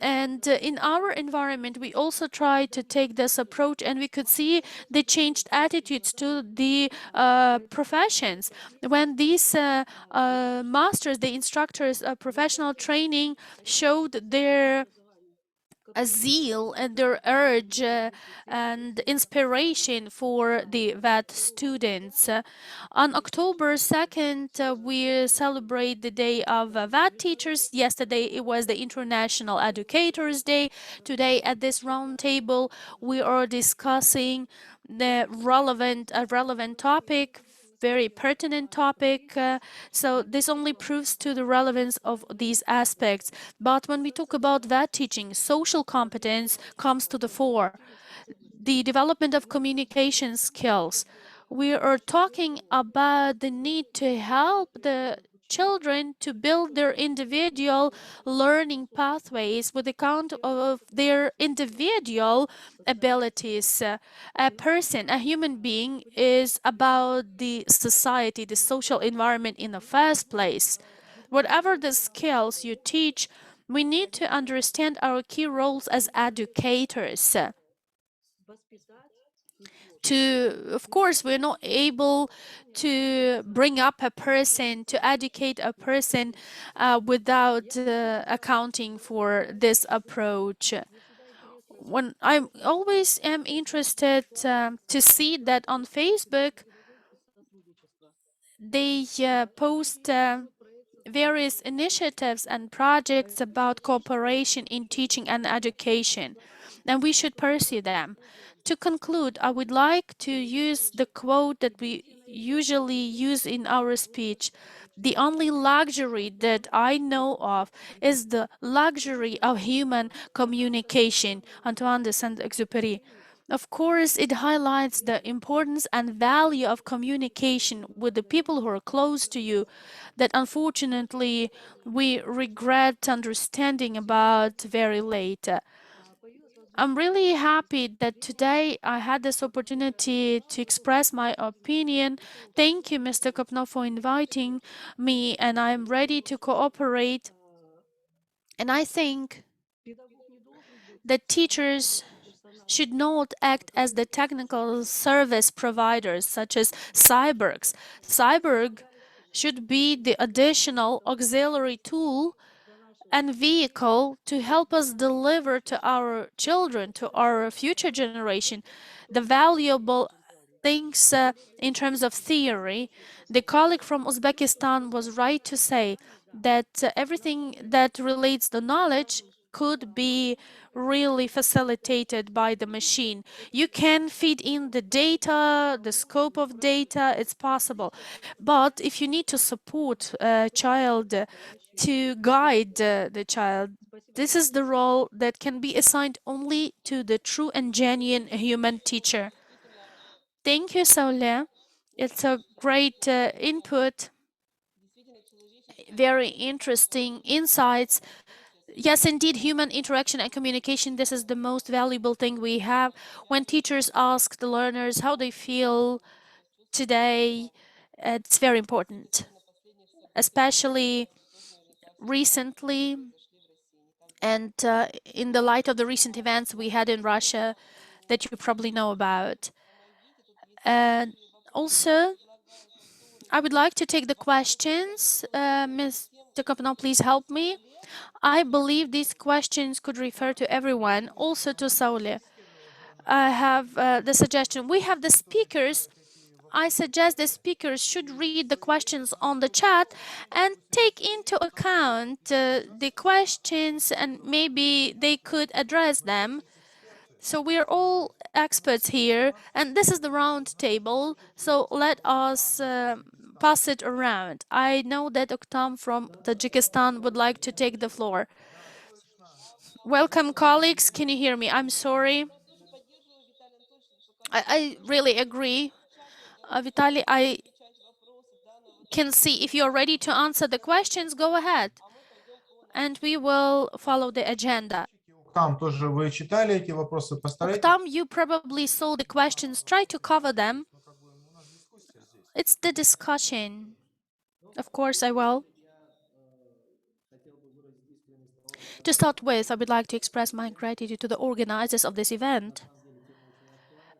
And in our environment, we also tried to take this approach, and we could see the changed attitudes to the professions. When these masters, the instructors, professional training showed their a zeal and their urge and inspiration for the VET students. On October 2nd, we celebrate the Day of VET teachers. Yesterday, it was the International Educators Day. Today, at this round table, we are discussing the relevant topic very pertinent topic. So this only proves to the relevance of these aspects. But when we talk about that teaching, social competence comes to the fore. The development of communication skills. We are talking about the need to help the children to build their individual learning pathways with account of their individual abilities. A person, a human being, is about the society, the social environment in the first place. Whatever the skills you teach, we need to understand our key roles as educators. Of course, we're not able to bring up a person, to educate a person without accounting for this approach. When I always am interested to see that on Facebook, they post various initiatives and projects about cooperation in teaching and education, and we should pursue them. To conclude, I would like to use the quote that we usually use in our speech. The only luxury that I know of is the luxury of human communication. Antoine de Saint-Exupéry. Of course, it highlights the importance and value of communication with the people who are close to you that unfortunately we regret understanding about very late. I'm really happy that today I had this opportunity to express my opinion. Thank you, Mr. Kopno, for inviting me, and I'm ready to cooperate. And I think that teachers should not act as the technical service providers, such as Cyborgs. Cyborg should be the additional auxiliary tool and vehicle to help us deliver to our children, to our future generation, the valuable things in terms of theory. The colleague from Uzbekistan was right to say that everything that relates to knowledge could be really facilitated by the machine. You can feed in the data, the scope of data, it's possible. But if you need to support a child, to guide the child, this is the role that can be assigned only to the true and genuine human teacher. Thank you, Saule. It's a great input, very interesting insights. Yes, indeed, human interaction and communication, this is the most valuable thing we have. When teachers ask the learners how they feel today, it's very important, especially recently and in the light of the recent events we had in Russia that you probably know about. And also, I would like to take the questions. Mr. Kopno, please help me. I believe these questions could refer to everyone, also to Saule. I have the suggestion. We have the speakers. I suggest the speakers should read the questions on the chat and take into account the questions, and maybe they could address them. So we are all experts here, and this is the round table. So let us pass it around. I know that Oktam from Tajikistan would like to take the floor. Welcome, colleagues. Can you hear me? I'm sorry. I really agree. Vitaly, I can see if you're ready to answer the questions, go ahead. And we will follow the agenda. Там тоже вы читали эти вопросы, постарайтесь. Oktam, you probably saw the questions. Try to cover them. It's the discussion. Of course, I will. To start with, I would like to express my gratitude to the organizers of this event.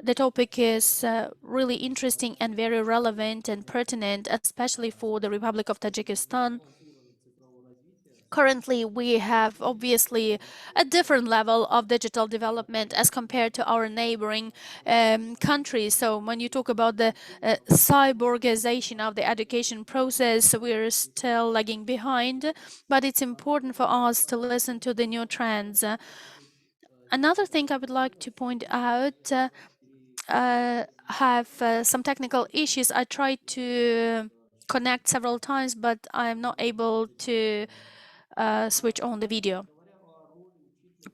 The topic is really interesting and very relevant and pertinent, especially for the Republic of Tajikistan. Currently, we have obviously a different level of digital development as compared to our neighboring countries. So when you talk about the cyborgization of the education process, we're still lagging behind, but it's important for us to listen to the new trends. Another thing I would like to point out, have some technical issues. I tried to connect several times, but I'm not able to switch on the video.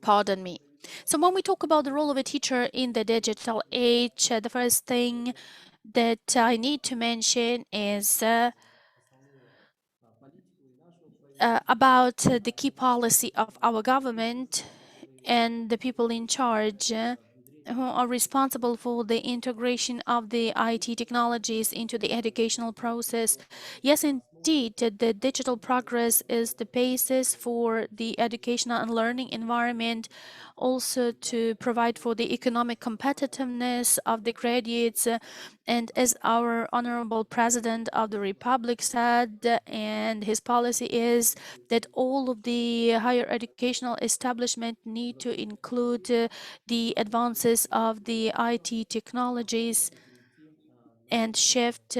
Pardon me. So when we talk about the role of a teacher in the digital age, the first thing that I need to mention is about the key policy of our government and the people in charge who are responsible for the integration of the IT technologies into the educational process. Yes, indeed, the digital progress is the basis for the educational and learning environment, also to provide for the economic competitiveness of the graduates. And as our Honorable President of the Republic said, and his policy is that all of the higher educational establishment need to include the advances of the IT technologies and shift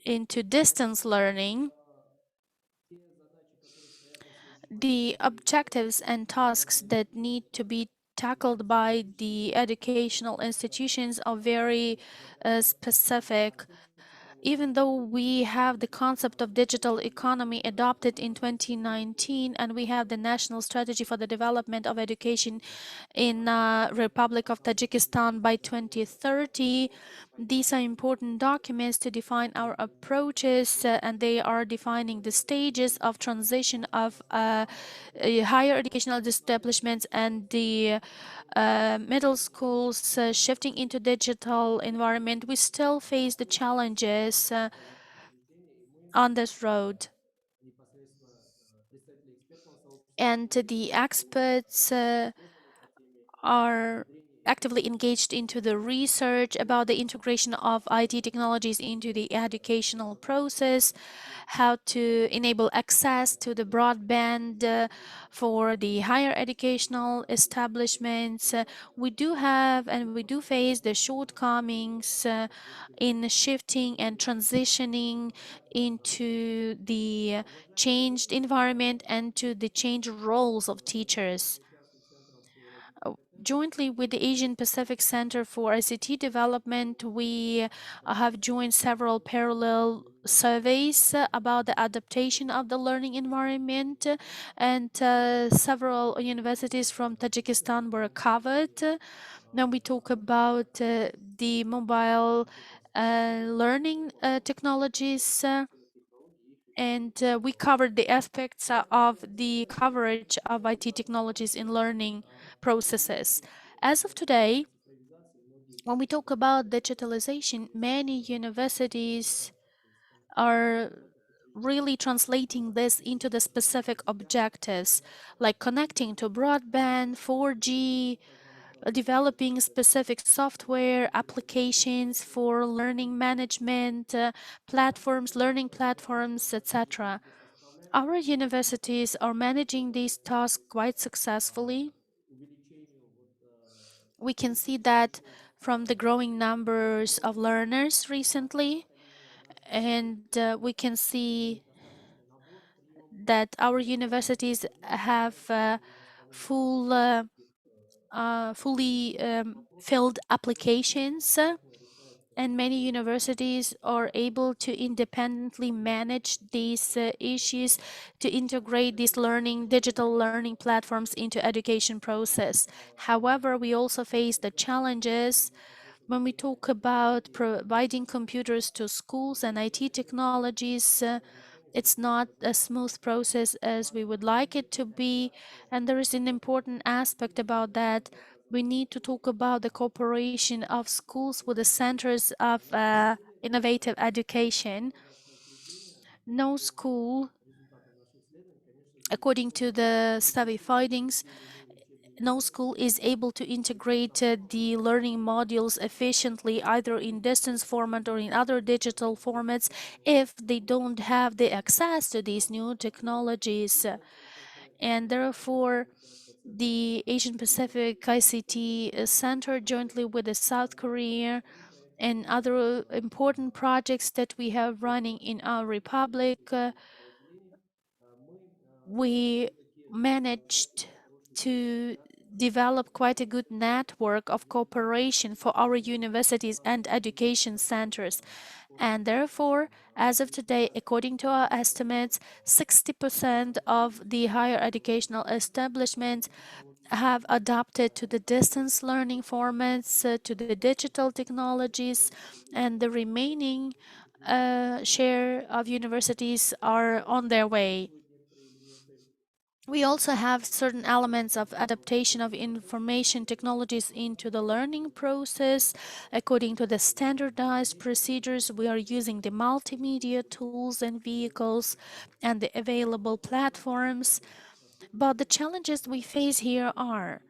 into distance learning. The objectives and tasks that need to be tackled by the educational institutions are very specific. Even though we have the concept of digital economy adopted in 2019 and we have the national strategy for the development of education in Republic of Tajikistan by 2030, these are important documents to define our approaches and they are defining the stages of transition of higher educational establishments and the middle schools shifting into digital environment. We still face the challenges on this road. And the experts are actively engaged into the research about the integration of IT technologies into the educational process, how to enable access to the broadband for the higher educational establishments. We do have and we do face the shortcomings in shifting and transitioning into the changed environment and to the changed roles of teachers. Jointly with the Asian Pacific Center for ICT Development, we have joined several parallel surveys about the adaptation of the learning environment, and several universities from Tajikistan were covered. Now we talk about the mobile learning technologies. And we covered the aspects of the coverage of IT technologies in learning processes. As of today, when we talk about digitalization, many universities are really translating this into the specific objectives, like connecting to broadband, 4G, developing specific software applications for learning management, platforms, learning platforms, etc. Our universities are managing these tasks quite successfully. We can see that from the growing numbers of learners recently, and we can see that our universities have fully filled applications, and many universities are able to independently manage these issues to integrate these digital learning platforms into education process. However, we also face the challenges when we talk about providing computers to schools and IT technologies. It's not a smooth process as we would like it to be, and there is an important aspect about that. We need to talk about the cooperation of schools with the centers of innovative education. No school, according to the study findings, no school is able to integrate the learning modules efficiently, either in distance format or in other digital formats, if they don't have the access to these new technologies. And therefore, the Asian Pacific ICT Center, jointly with the South Korea and other important projects that we have running in our republic, we managed to develop quite a good network of cooperation for our universities and education centers. And therefore, as of today, according to our estimates, 60% of the higher educational establishments have adapted to the distance learning formats, to the digital technologies, and the remaining share of universities are on their way. We also have certain elements of adaptation of information technologies into the learning process. According to the standardized procedures, we are using the multimedia tools and vehicles and the available platforms. But the challenges we face here are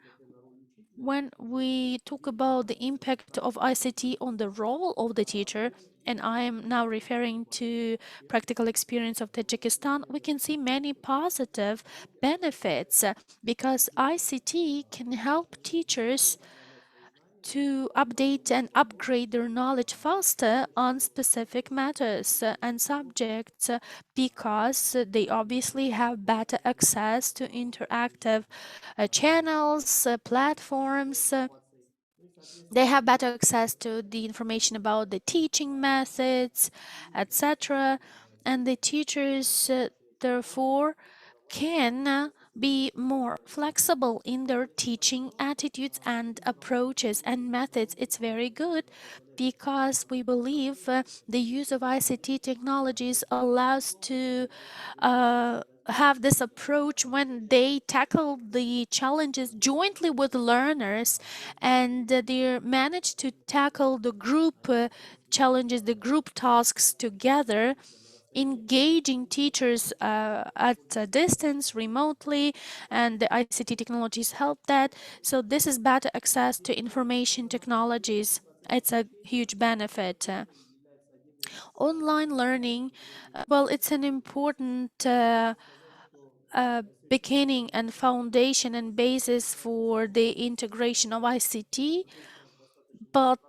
when we talk about the impact of ICT on the role of the teacher, and I am now referring to practical experience of Tajikistan, we can see many positive benefits because ICT can help teachers to update and upgrade their knowledge faster on specific matters and subjects because they obviously have better access to interactive channels, platforms. They have better access to the information about the teaching methods, etc. And the teachers, therefore, can be more flexible in their teaching attitudes and approaches and methods. It's very good because we believe the use of ICT technologies allows to have this approach when they tackle the challenges jointly with learners and they manage to tackle the group challenges, the group tasks together, engaging teachers at a distance remotely, and the ICT technologies help that. So this is better access to information technologies. It's a huge benefit. Online learning, well, it's an important beginning and foundation and basis for the integration of ICT, but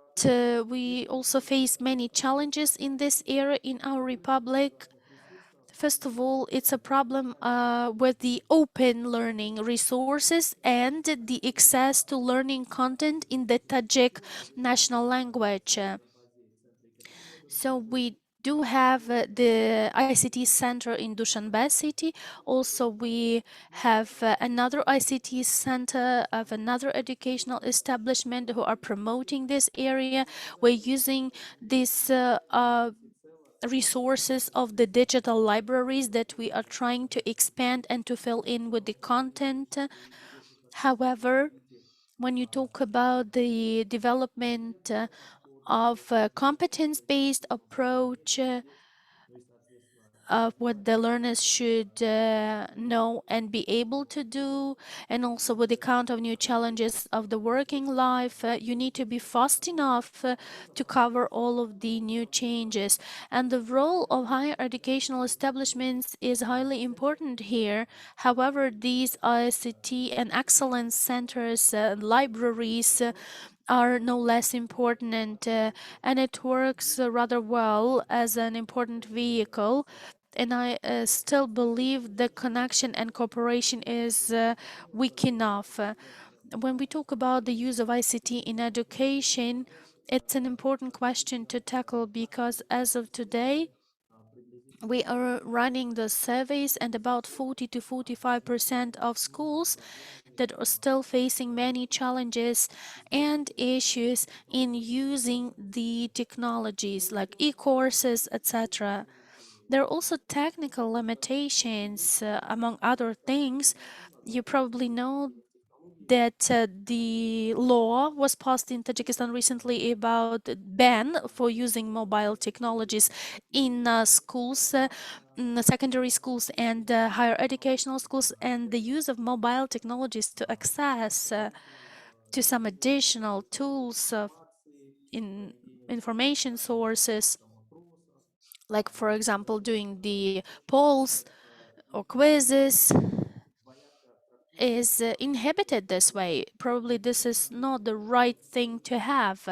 we also face many challenges in this era in our republic. First of all, it's a problem with the open learning resources and the access to learning content in the Tajik national language. So we do have the ICT center in Dushanbe city. Also, we have another ICT center of another educational establishment who are promoting this area. We're using this resources of the digital libraries that we are trying to expand and to fill in with the content. However, when you talk about the development of a competence-based approach of what the learners should know and be able to do, and also with the count of new challenges of the working life, you need to be fast enough to cover all of the new changes. And the role of higher educational establishments is highly important here. However, these ICT and excellence centers, libraries, are no less important, and it works rather well as an important vehicle. And I still believe the connection and cooperation is weak enough. When we talk about the use of ICT in education, it's an important question to tackle because as of today, we are running the surveys, and about 40 to 45% of schools that are still facing many challenges and issues in using the technologies like e-courses, etc. There are also technical limitations, among other things. You probably know that the law was passed in Tajikistan recently about ban for using mobile technologies in schools, secondary schools and higher educational schools, and the use of mobile technologies to access to some additional tools in information sources, like for example doing the polls or quizzes, is inhibited this way. Probably this is not the right thing to have.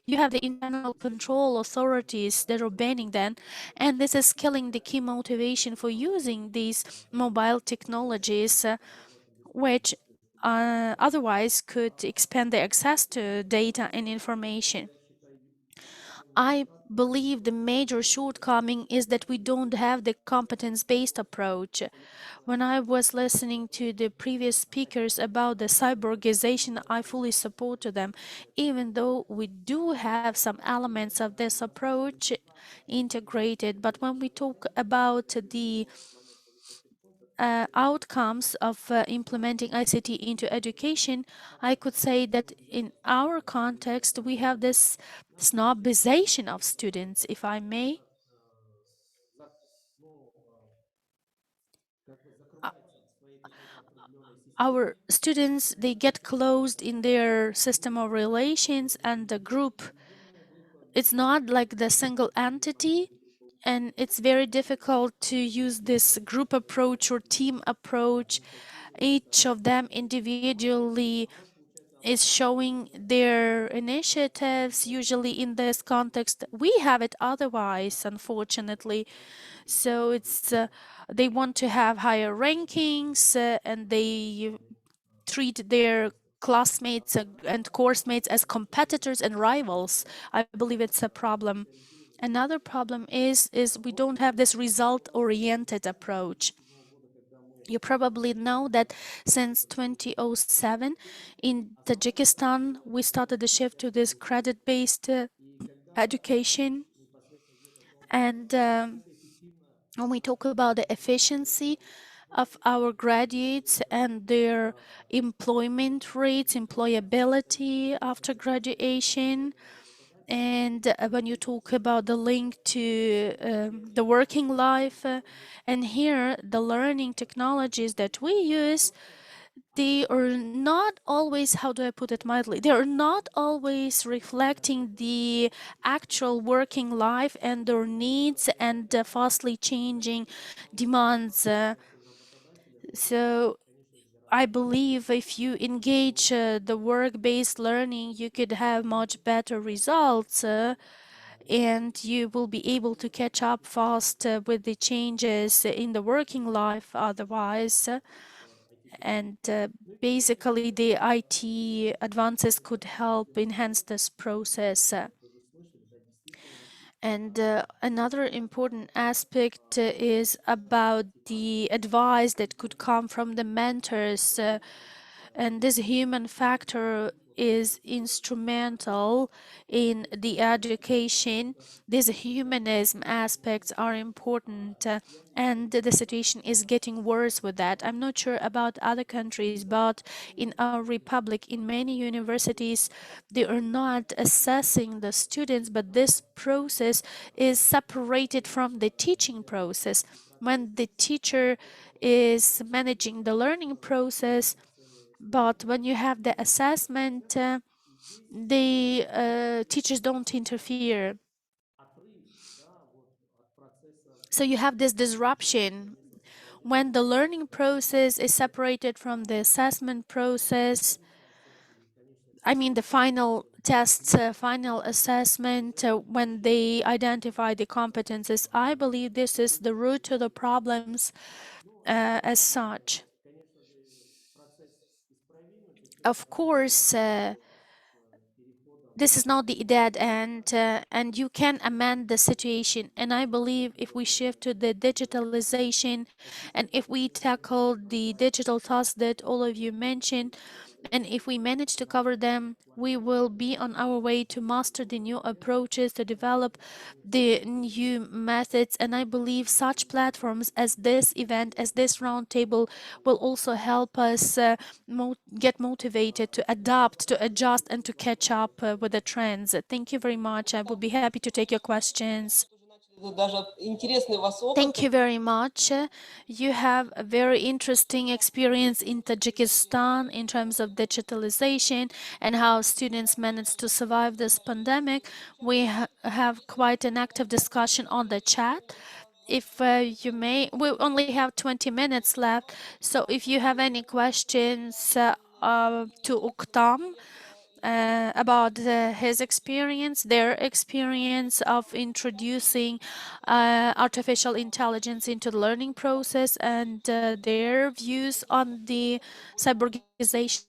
You have the internal control authorities that are banning them, and this is killing the key motivation for using these mobile technologies, which otherwise could expand their access to data and information. I believe the major shortcoming is that we don't have the competence-based approach. When I was listening to the previous speakers about the cyborgization, I fully supported them, even though we do have some elements of this approach integrated. But when we talk about the outcomes of implementing ICT into education, I could say that in our context, we have this snobization of students, if I may. Our students, they get closed in their system of relations, and the group, it's not like the single entity, and it's very difficult to use this group approach or team approach. Each of them individually is showing their initiatives. Usually in this context, we have it otherwise, unfortunately. So it's they want to have higher rankings, and they treat their classmates and course mates as competitors and rivals. I believe it's a problem. Another problem is we don't have this result-oriented approach. You probably know that since 2007 in Tajikistan, we started the shift to this credit-based education. And when we talk about the efficiency of our graduates and their employment rates, employability after graduation, and when you talk about the link to the working life, and here the learning technologies that we use, they are not always, how do I put it mildly, they are not always reflecting the actual working life and their needs and the fastly changing demands. So I believe if you engage the work-based learning, you could have much better results, and you will be able to catch up fast with the changes in the working life otherwise. And basically, the IT advances could help enhance this process. And another important aspect is about the advice that could come from the mentors. And this human factor is instrumental in the education. These humanism aspects are important, and the situation is getting worse with that. I'm not sure about other countries, but in our republic, in many universities, they are not assessing the students, but this process is separated from the teaching process. When the teacher is managing the learning process, but when you have the assessment, the teachers don't interfere. So you have this disruption. When the learning process is separated from the assessment process, I mean the final tests, final assessment, when they identify the competences, I believe this is the root to the problems as such. Of course, this is not the dead end, and you can amend the situation. And I believe if we shift to the digitalization, and if we tackle the digital tasks that all of you mentioned, and if we manage to cover them, we will be on our way to master the new approaches, to develop the new methods. And I believe such platforms as this event, as this roundtable, will also help us get motivated to adapt, to adjust, and to catch up with the trends. Thank you very much. I will be happy to take your questions. Thank you very much. You have a very interesting experience in Tajikistan in terms of digitalization and how students managed to survive this pandemic. We have quite an active discussion on the chat. If you may, we only have 20 minutes left. So if you have any questions to Uktam, about his experience, their experience of introducing artificial intelligence into the learning process, and their views on the cyborgization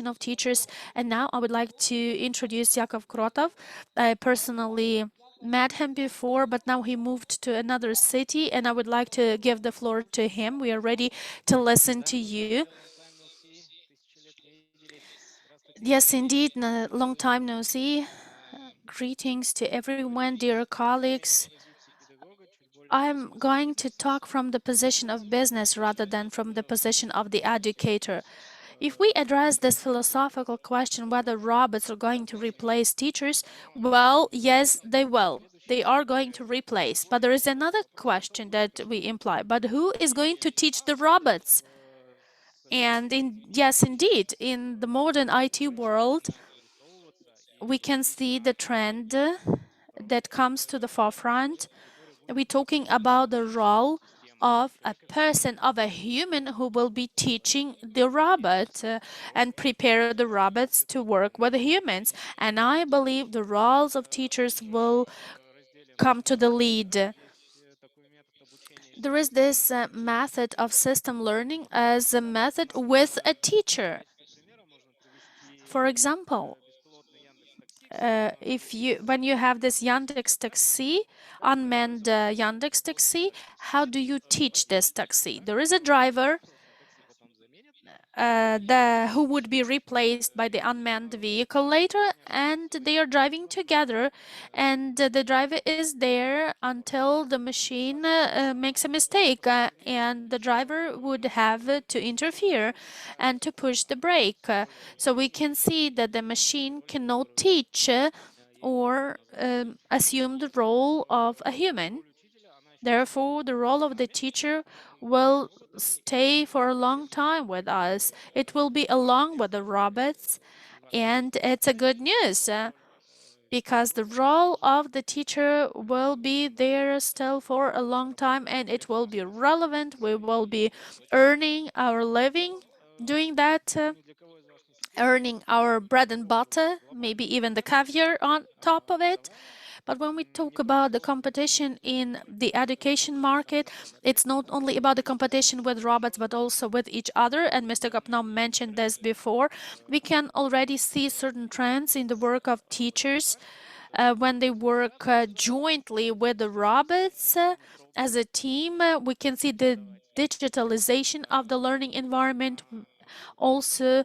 of teachers. And now I would like to introduce Jakob Krotov. I personally met him before, but now he moved to another city, and I would like to give the floor to him. We are ready to listen to you. Yes, indeed, long time no see. Greetings to everyone, dear colleagues. I'm going to talk from the position of business rather than from the position of the educator. If we address this philosophical question whether robots are going to replace teachers, well, yes, they will. They are going to replace. But there is another question that we imply. But who is going to teach the robots? And yes, indeed, in the modern IT world, we can see the trend that comes to the forefront. We're talking about the role of a person, of a human who will be teaching the robot and prepare the robots to work with the humans. And I believe the roles of teachers will come to the lead. There is this method of system learning as a method with a teacher. For example, if you when you have this Yandex taxi, unmanned Yandex taxi, how do you teach this taxi? There is a driver who would be replaced by the unmanned vehicle later, and they are driving together, and the driver is there until the machine makes a mistake, and the driver would have to interfere and to push the brake. So we can see that the machine cannot teach or assume the role of a human. Therefore, the role of the teacher will stay for a long time with us. It will be along with the robots, and it's a good news because the role of the teacher will be there still for a long time, and it will be relevant. We will be earning our living doing that. Earning our bread and butter, maybe even the caviar on top of it. But when we talk about the competition in the education market, it's not only about the competition with robots, but also with each other. And Mr. Gopnam mentioned this before. We can already see certain trends in the work of teachers when they work jointly with the robots as a team. We can see the digitalization of the learning environment. Also,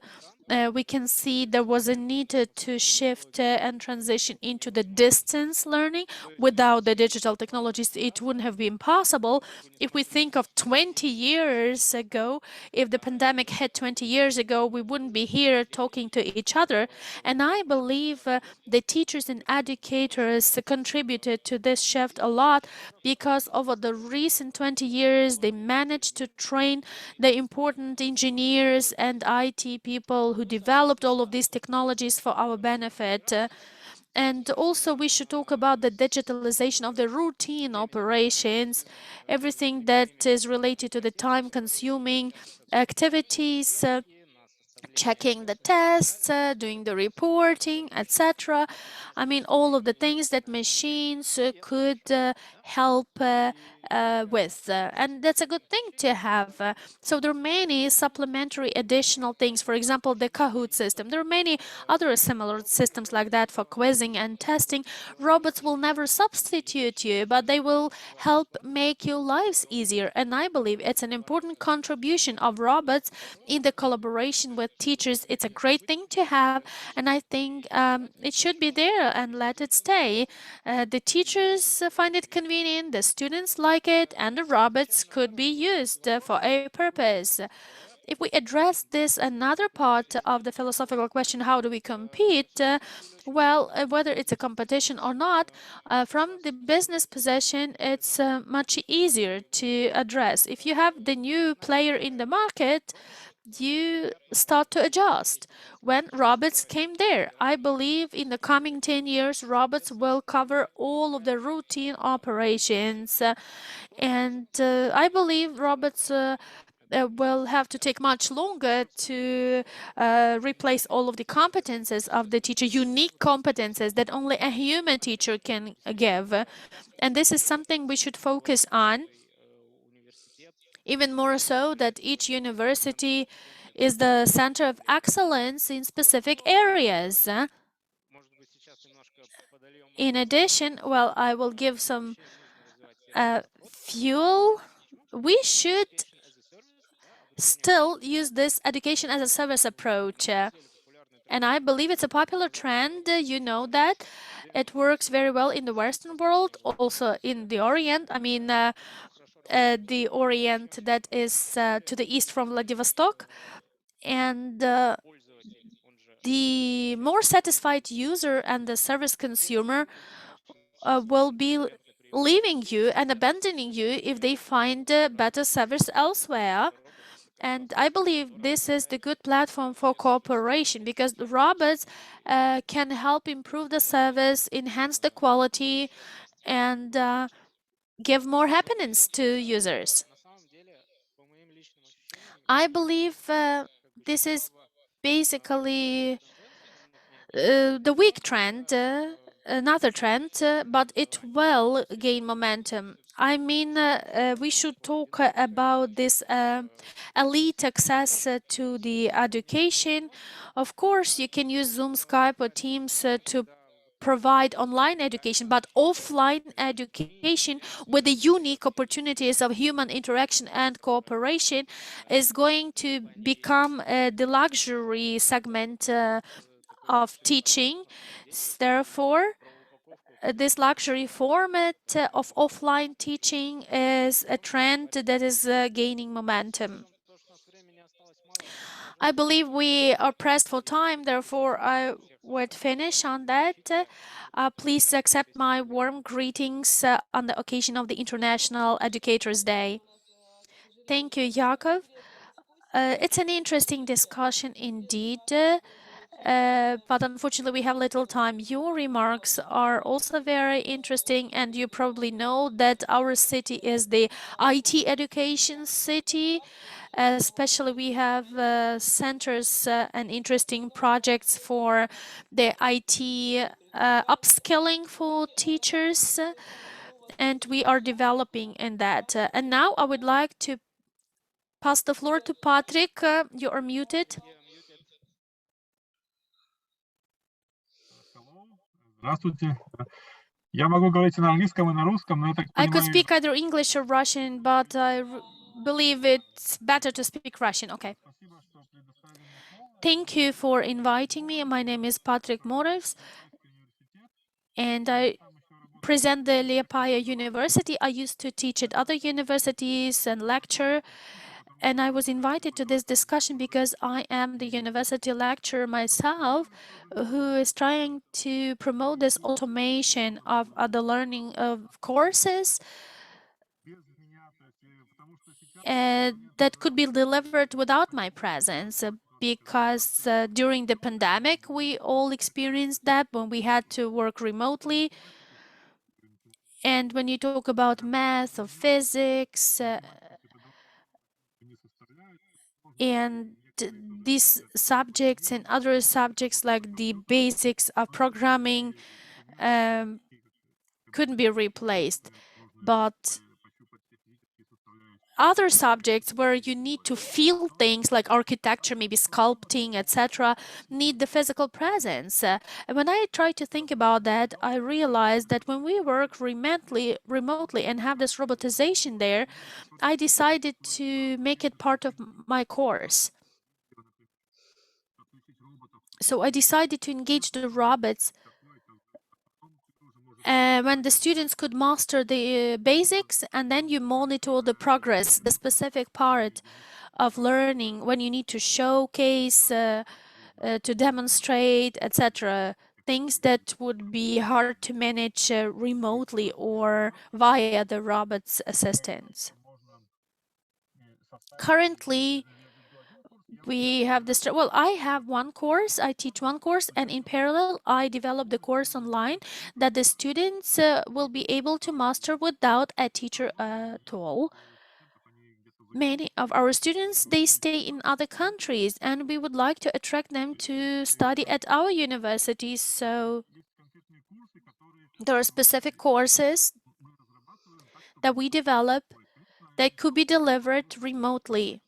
we can see there was a need to shift and transition into the distance learning. Without the digital technologies, it wouldn't have been possible. If we think of 20 years ago, if the pandemic hit 20 years ago, we wouldn't be here talking to each other. And I believe the teachers and educators contributed to this shift a lot because over the recent 20 years, they managed to train the important engineers and IT people who developed all of these technologies for our benefit. And also, we should talk about the digitalization of the routine operations, everything that is related to the time-consuming activities, checking the tests, doing the reporting, etc. I mean, all of the things that machines could help with. And that's a good thing to have. So there are many supplementary additional things. For example, the Kahoot system. There are many other similar systems like that for quizzing and testing. Robots will never substitute you, but they will help make your lives easier. And I believe it's an important contribution of robots in the collaboration with teachers. It's a great thing to have, and I think it should be there and let it stay. The teachers find it convenient, the students like it, and the robots could be used for a purpose. If we address this another part of the philosophical question, how do we compete? Well, whether it's a competition or not, from the business position, it's much easier to address. If you have the new player in the market, you start to adjust. When robots came there, I believe in the coming 10 years, robots will cover all of the routine operations. And I believe robots will have to take much longer to replace all of the competences of the teacher, unique competences that only a human teacher can give. And this is something we should focus on, even more so that each university is the center of excellence in specific areas. In addition, well, I will give some fuel. We should still use this education as a service approach. And I believe it's a popular trend. You know that. It works very well in the Western world, also in the Orient. I mean, the Orient that is to the east from Vladivostok. And the more satisfied user and the service consumer will be leaving you and abandoning you if they find better service elsewhere. And I believe this is the good platform for cooperation because the robots can help improve the service, enhance the quality, and give more happiness to users. I believe this is basically the weak trend, another trend, but it will gain momentum. I mean, we should talk about this elite access to the education. Of course, you can use Zoom, Skype, or Teams to provide online education, but offline education with the unique opportunities of human interaction and cooperation is going to become the luxury segment of teaching. Therefore, this luxury format of offline teaching is a trend that is gaining momentum. I believe we are pressed for time, therefore I would finish on that. Please accept my warm greetings on the occasion of the International Educators' Day. Thank you, Jakob. It's an interesting discussion indeed. But unfortunately, we have little time. Your remarks are also very interesting, and you probably know that our city is the IT education city. Especially, we have centers and interesting projects for the IT upskilling for teachers, and we are developing in that. And now I would like to pass the floor to Patrick. You are muted. Здравствуйте. Я могу говорить и на английском, и на русском, но я так I could понимаю... speak either English or Russian, but I believe it's better to speak Russian. Okay. Спасибо, что предоставили мне слово. Thank you for inviting me. My name is Patrick Morovs, Университет. and I Там еще работаю. present the Liepāja University. I used to teach at other universities and lecture, and I was invited to this discussion because I am the university lecturer myself who is trying to promote this automation of the learning of courses Без меня, то есть, потому что сейчас... that could be delivered without my presence. Because during the pandemic, we all experienced that when we had to work remotely. And when you talk about math or physics and these subjects and other subjects like the basics of programming couldn't be replaced. But other subjects where you need to feel things like architecture, maybe sculpting, etc., need the physical presence. And when I try to think about that, I realized that when we work remotely and have this robotization there, I decided to make it part of my course. So I decided to engage the robots when the students could master the basics, and then you monitor the progress, the specific part of learning when you need to showcase, to demonstrate, etc. Things that would be hard to manage remotely or via the robot's assistants. Currently, we have this, well, I have one course, I teach one course, and in parallel, I develop the course online that the students will be able to master without a teacher at all. Many of our students, they stay in other countries, and we would like to attract them to study at our universities. So there are specific courses that we develop that could be delivered remotely.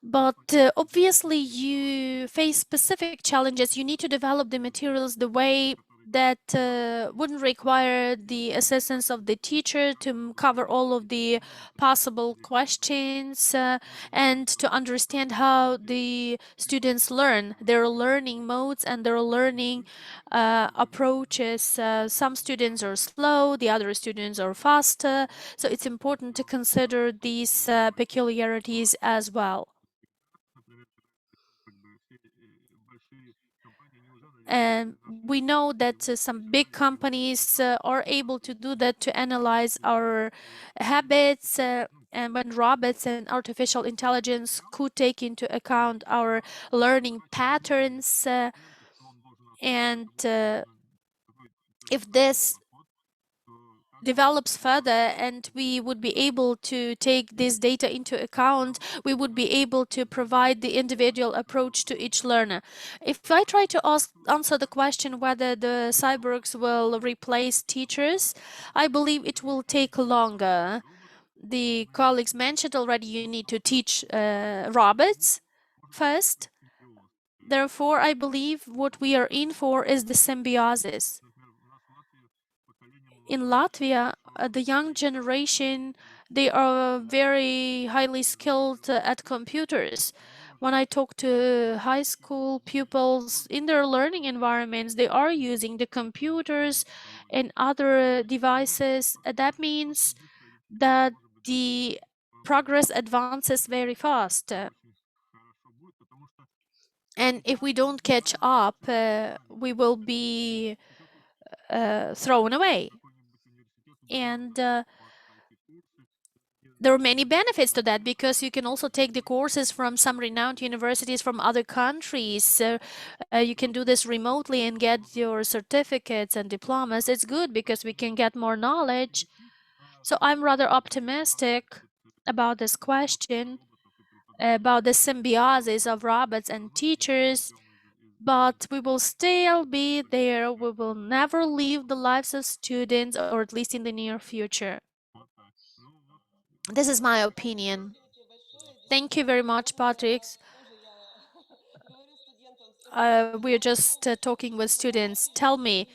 But obviously, you face specific challenges. You need to develop the materials the way that wouldn't require the assistance of the teacher to cover all of the possible questions and to understand how the students learn, their learning modes and their learning approaches. Some students are slow, the other students are faster. So it's important to consider these peculiarities as well. And we know that some big companies are able to do that, to analyze our habits, and when robots and artificial intelligence could take into account our learning patterns, and if this develops further and we would be able to take this data into account, we would be able to provide the individual approach to each learner. If I try to answer the question whether the cyborgs will replace teachers, I believe it will take longer. The colleagues mentioned already, you need to teach robots first. Therefore, I believe what we are in for is the symbiosis. In Latvia, the young generation, they are very highly skilled at computers. When I talk to high school pupils in their learning environments, they are using the computers and other devices. That means that the progress advances very fast. And if we don't catch up, we will be thrown away. And there are many benefits to that, because you can also take the courses from some renowned universities from other countries. So you can do this remotely and get your certificates and diplomas. It's good because we can get more knowledge. So I'm rather optimistic about this question, about the symbiosis of robots and teachers. But we will still be there. We will never leave the lives of students, or at least in the near future. This is my opinion. Thank you very much, Patrick. We're just talking with students. Tell me,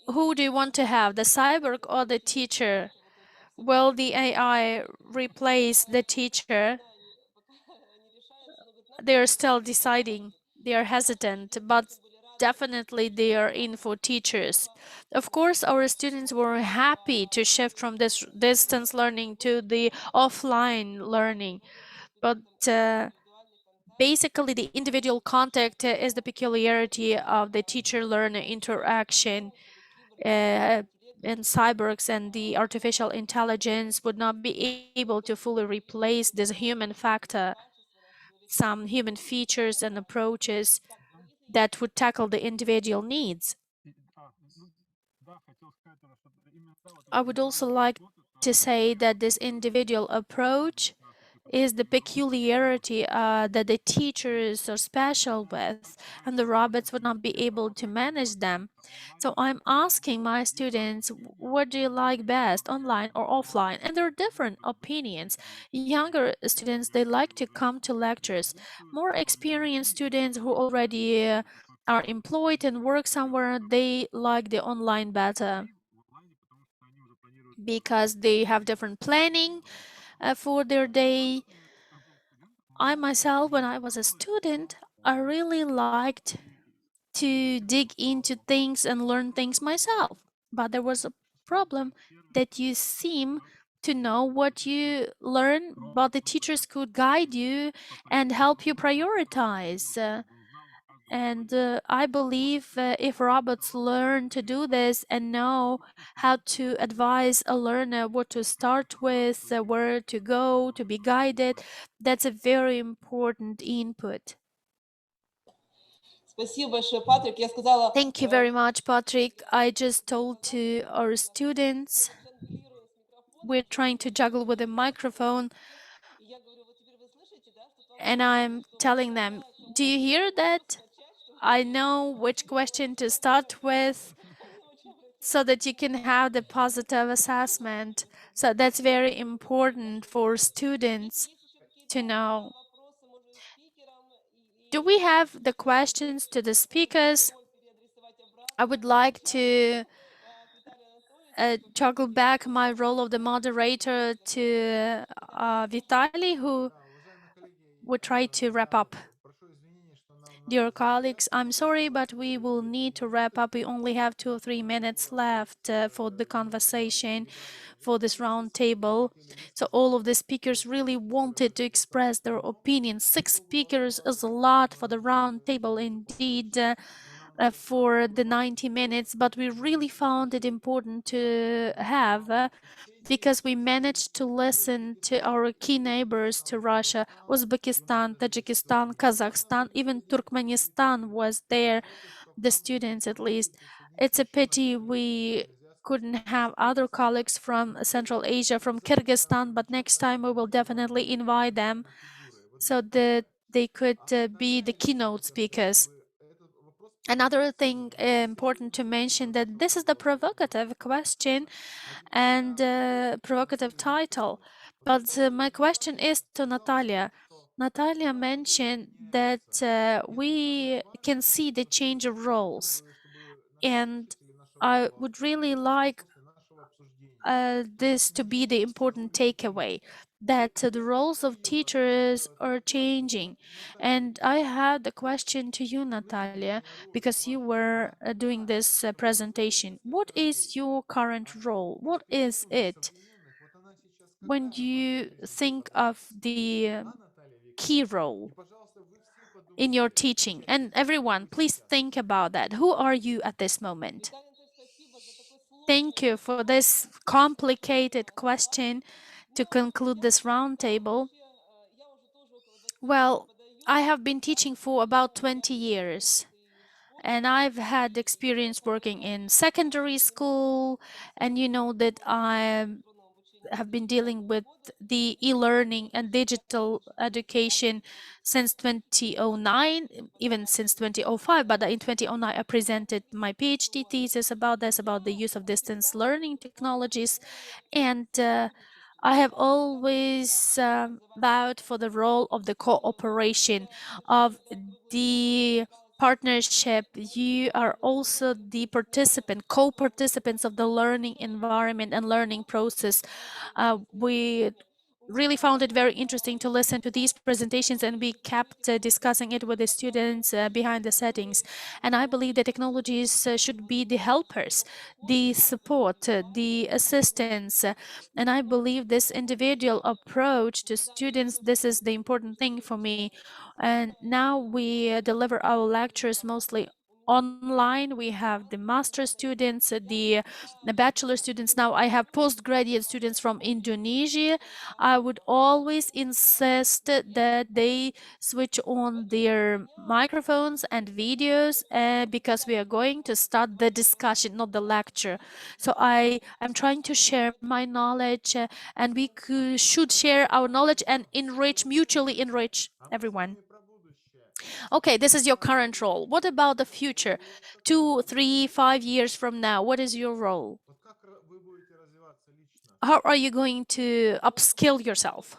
who do you want to have, the cyborg or the teacher? Will the AI replace the teacher? They're still deciding. They are hesitant, but definitely they are in for teachers. Of course, our students were happy to shift from this distance learning to the offline learning, but basically the individual contact is the peculiarity of the teacher-learner interaction. And cyborgs and the artificial intelligence would not be able to fully replace this human factor, some human features and approaches that would tackle the individual needs. I would also like to say that this individual approach is the peculiarity that the teachers are special with, and the robots would not be able to manage them. So I'm asking my students, what do you like best, online or offline? And there are different opinions. Younger students, they like to come to lectures. More experienced students who already are employed and work somewhere, they like the online better, because they have different planning for their day. I myself, when I was a student, I really liked to dig into things and learn things myself. But there was a problem that you seem to know what you learn, but the teachers could guide you and help you prioritize. And I believe if robots learn to do this and know how to advise a learner what to start with, where to go, to be guided, that's a very important input. Thank you very much, Patrick. I just told to our students we're trying to juggle with a microphone, and I'm telling them, do you hear that? I know which question to start with so that you can have the positive assessment. So that's very important for students to know. Do we have the questions to the speakers? I would like to juggle back my role of the moderator to Vitaly, who would try to wrap up. Dear colleagues, I'm sorry, but we will need to wrap up. We only have 2 or 3 minutes left for the conversation, for this round table. So all of the speakers really wanted to express their opinions. 6 speakers is a lot for the round table indeed. For the 90 minutes, but we really found it important to have because we managed to listen to our key neighbors to Russia, Uzbekistan, Tajikistan, Kazakhstan, even Turkmenistan was there, the students at least. It's a pity we couldn't have other colleagues from Central Asia, from Kyrgyzstan, but next time we will definitely invite them so that they could be the keynote speakers. Another thing important to mention that this is the provocative question and provocative title. But my question is to Natalia. Natalia mentioned that we can see the change of roles, and I would really like this to be the important takeaway, that the roles of teachers are changing. And I had the question to you, Natalia, because you were doing this presentation. What is your current role? What is it when you think of the key role in your teaching? And everyone, please think about that. Who are you at this moment? Thank you for this complicated question to conclude this roundtable. Well, I have been teaching for about 20 years, and I've had experience working in secondary school, and you know that I have been dealing with the e-learning and digital education since 2009, even since 2005. But in 2009, I presented my PhD thesis about this, about the use of distance learning technologies. And I have always vowed for the role of the cooperation, of the partnership. You are also the participant, co-participants of the learning environment and learning process. We really found it very interesting to listen to these presentations, and we kept discussing it with the students behind the settings. And I believe the technologies should be the helpers, the support, the assistance. And I believe this individual approach to students, this is the important thing for me. And now we deliver our lectures mostly online. We have the master students, the bachelor students. Now I have postgraduate students from Indonesia. I would always insist that they switch on their microphones and videos because we are going to start the discussion, not the lecture. So I am trying to share my knowledge, and we should share our knowledge and mutually enrich everyone. Okay, this is your current role. What about the future? 2, 3, 5 years from now, what is your role? How are you going to upskill yourself?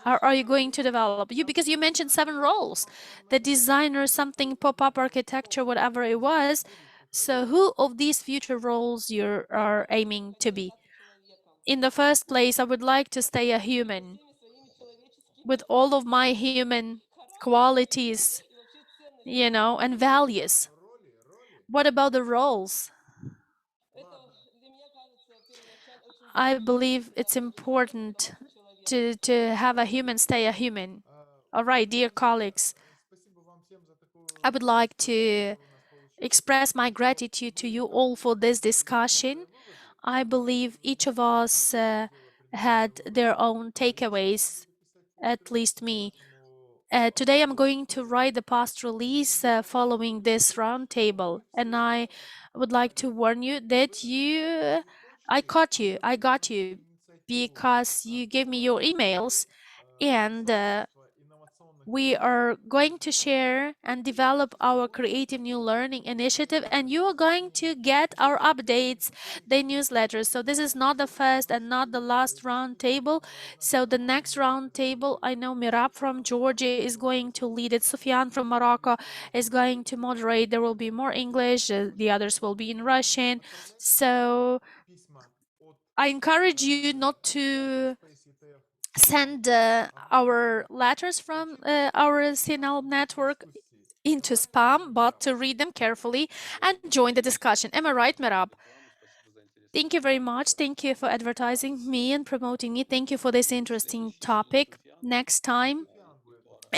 How are you going to develop? Because you mentioned 7 roles. The designer, something pop-up architecture, whatever it was. So who of these future roles you are aiming to be? In the first place, I would like to stay a human with all of my human qualities, and values. What about the roles? I believe it's important to have a human stay a human. All right, dear colleagues, I would like to express my gratitude to you all for this discussion. I believe each of us had their own takeaways, at least me. Today I'm going to write the past release following this roundtable, and I would like to warn you that I got you. because you gave me your emails, and we are going to share and develop our creative new learning initiative, and you are going to get our updates, the newsletters. So this is not the first and not the last round table. So the next round table, I know Mirab from Georgia is going to lead it. Sufyan from Morocco is going to moderate. There will be more English. The others will be in Russian. So I encourage you not to send our letters from our CNL network into spam, but to read them carefully and join the discussion. Am I right, Merab? Thank you very much. Thank you for advertising me and promoting me. Thank you for this interesting topic. Next time,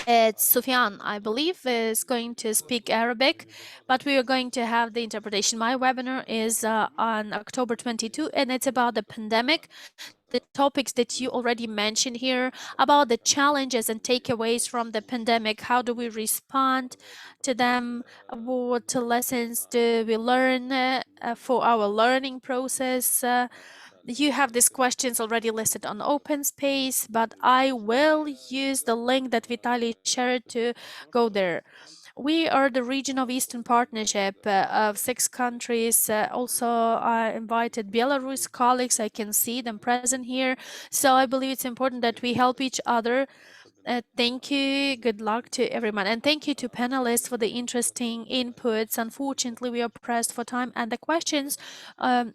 it's Sufyan, I believe, is going to speak Arabic, but we are going to have the interpretation. My webinar is on October 22, and it's about the pandemic, the topics that you already mentioned here, about the challenges and takeaways from the pandemic. How do we respond to them? What lessons do we learn for our learning process? You have these questions already listed on open space, but I will use the link that Vitaly shared to go there. We are the region of Eastern Partnership of 6 countries. Also, I invited Belarus colleagues. I can see them present here. So I believe it's important that we help each other. Thank you. Good luck to everyone. And thank you to panelists for the interesting inputs. Unfortunately, we are pressed for time, and the questions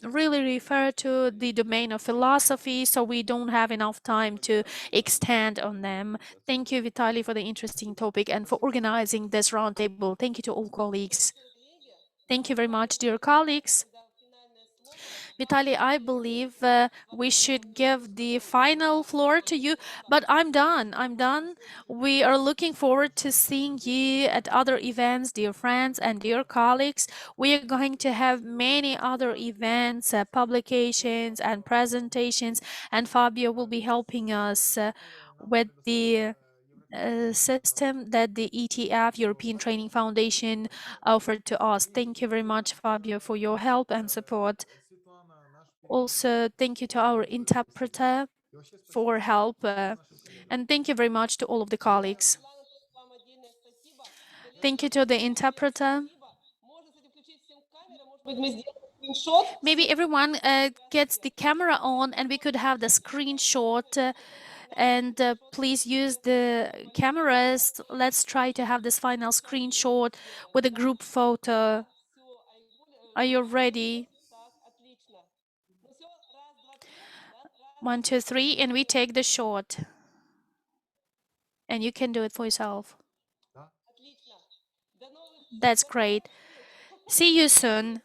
really refer to the domain of philosophy, so we don't have enough time to extend on them. Thank you, Vitaly, for the interesting topic and for organizing this roundtable. Thank you to all colleagues. Thank you very much, dear colleagues. Vitaly, I believe we should give the final floor to you, but I'm done. I'm done. We are looking forward to seeing you at other events, dear friends and dear colleagues. We are going to have many other events, publications, and presentations, and Fabio will be helping us with the system that the ETF, European Training Foundation, offered to us. Thank you very much, Fabio, for your help and support. Also, thank you to our interpreter for help, and thank you very much to all of the colleagues. Thank you to the interpreter. Maybe everyone gets the camera on, and we could have the screenshot. And please use the cameras. Let's try to have this final screenshot with a group photo. Are you ready? 1, 2, 3, and we take the shot. And you can do it for yourself. That's great. See you soon.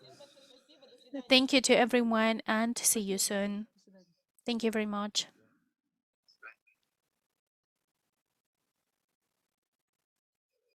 Thank you to everyone, and see you soon. Thank you very much.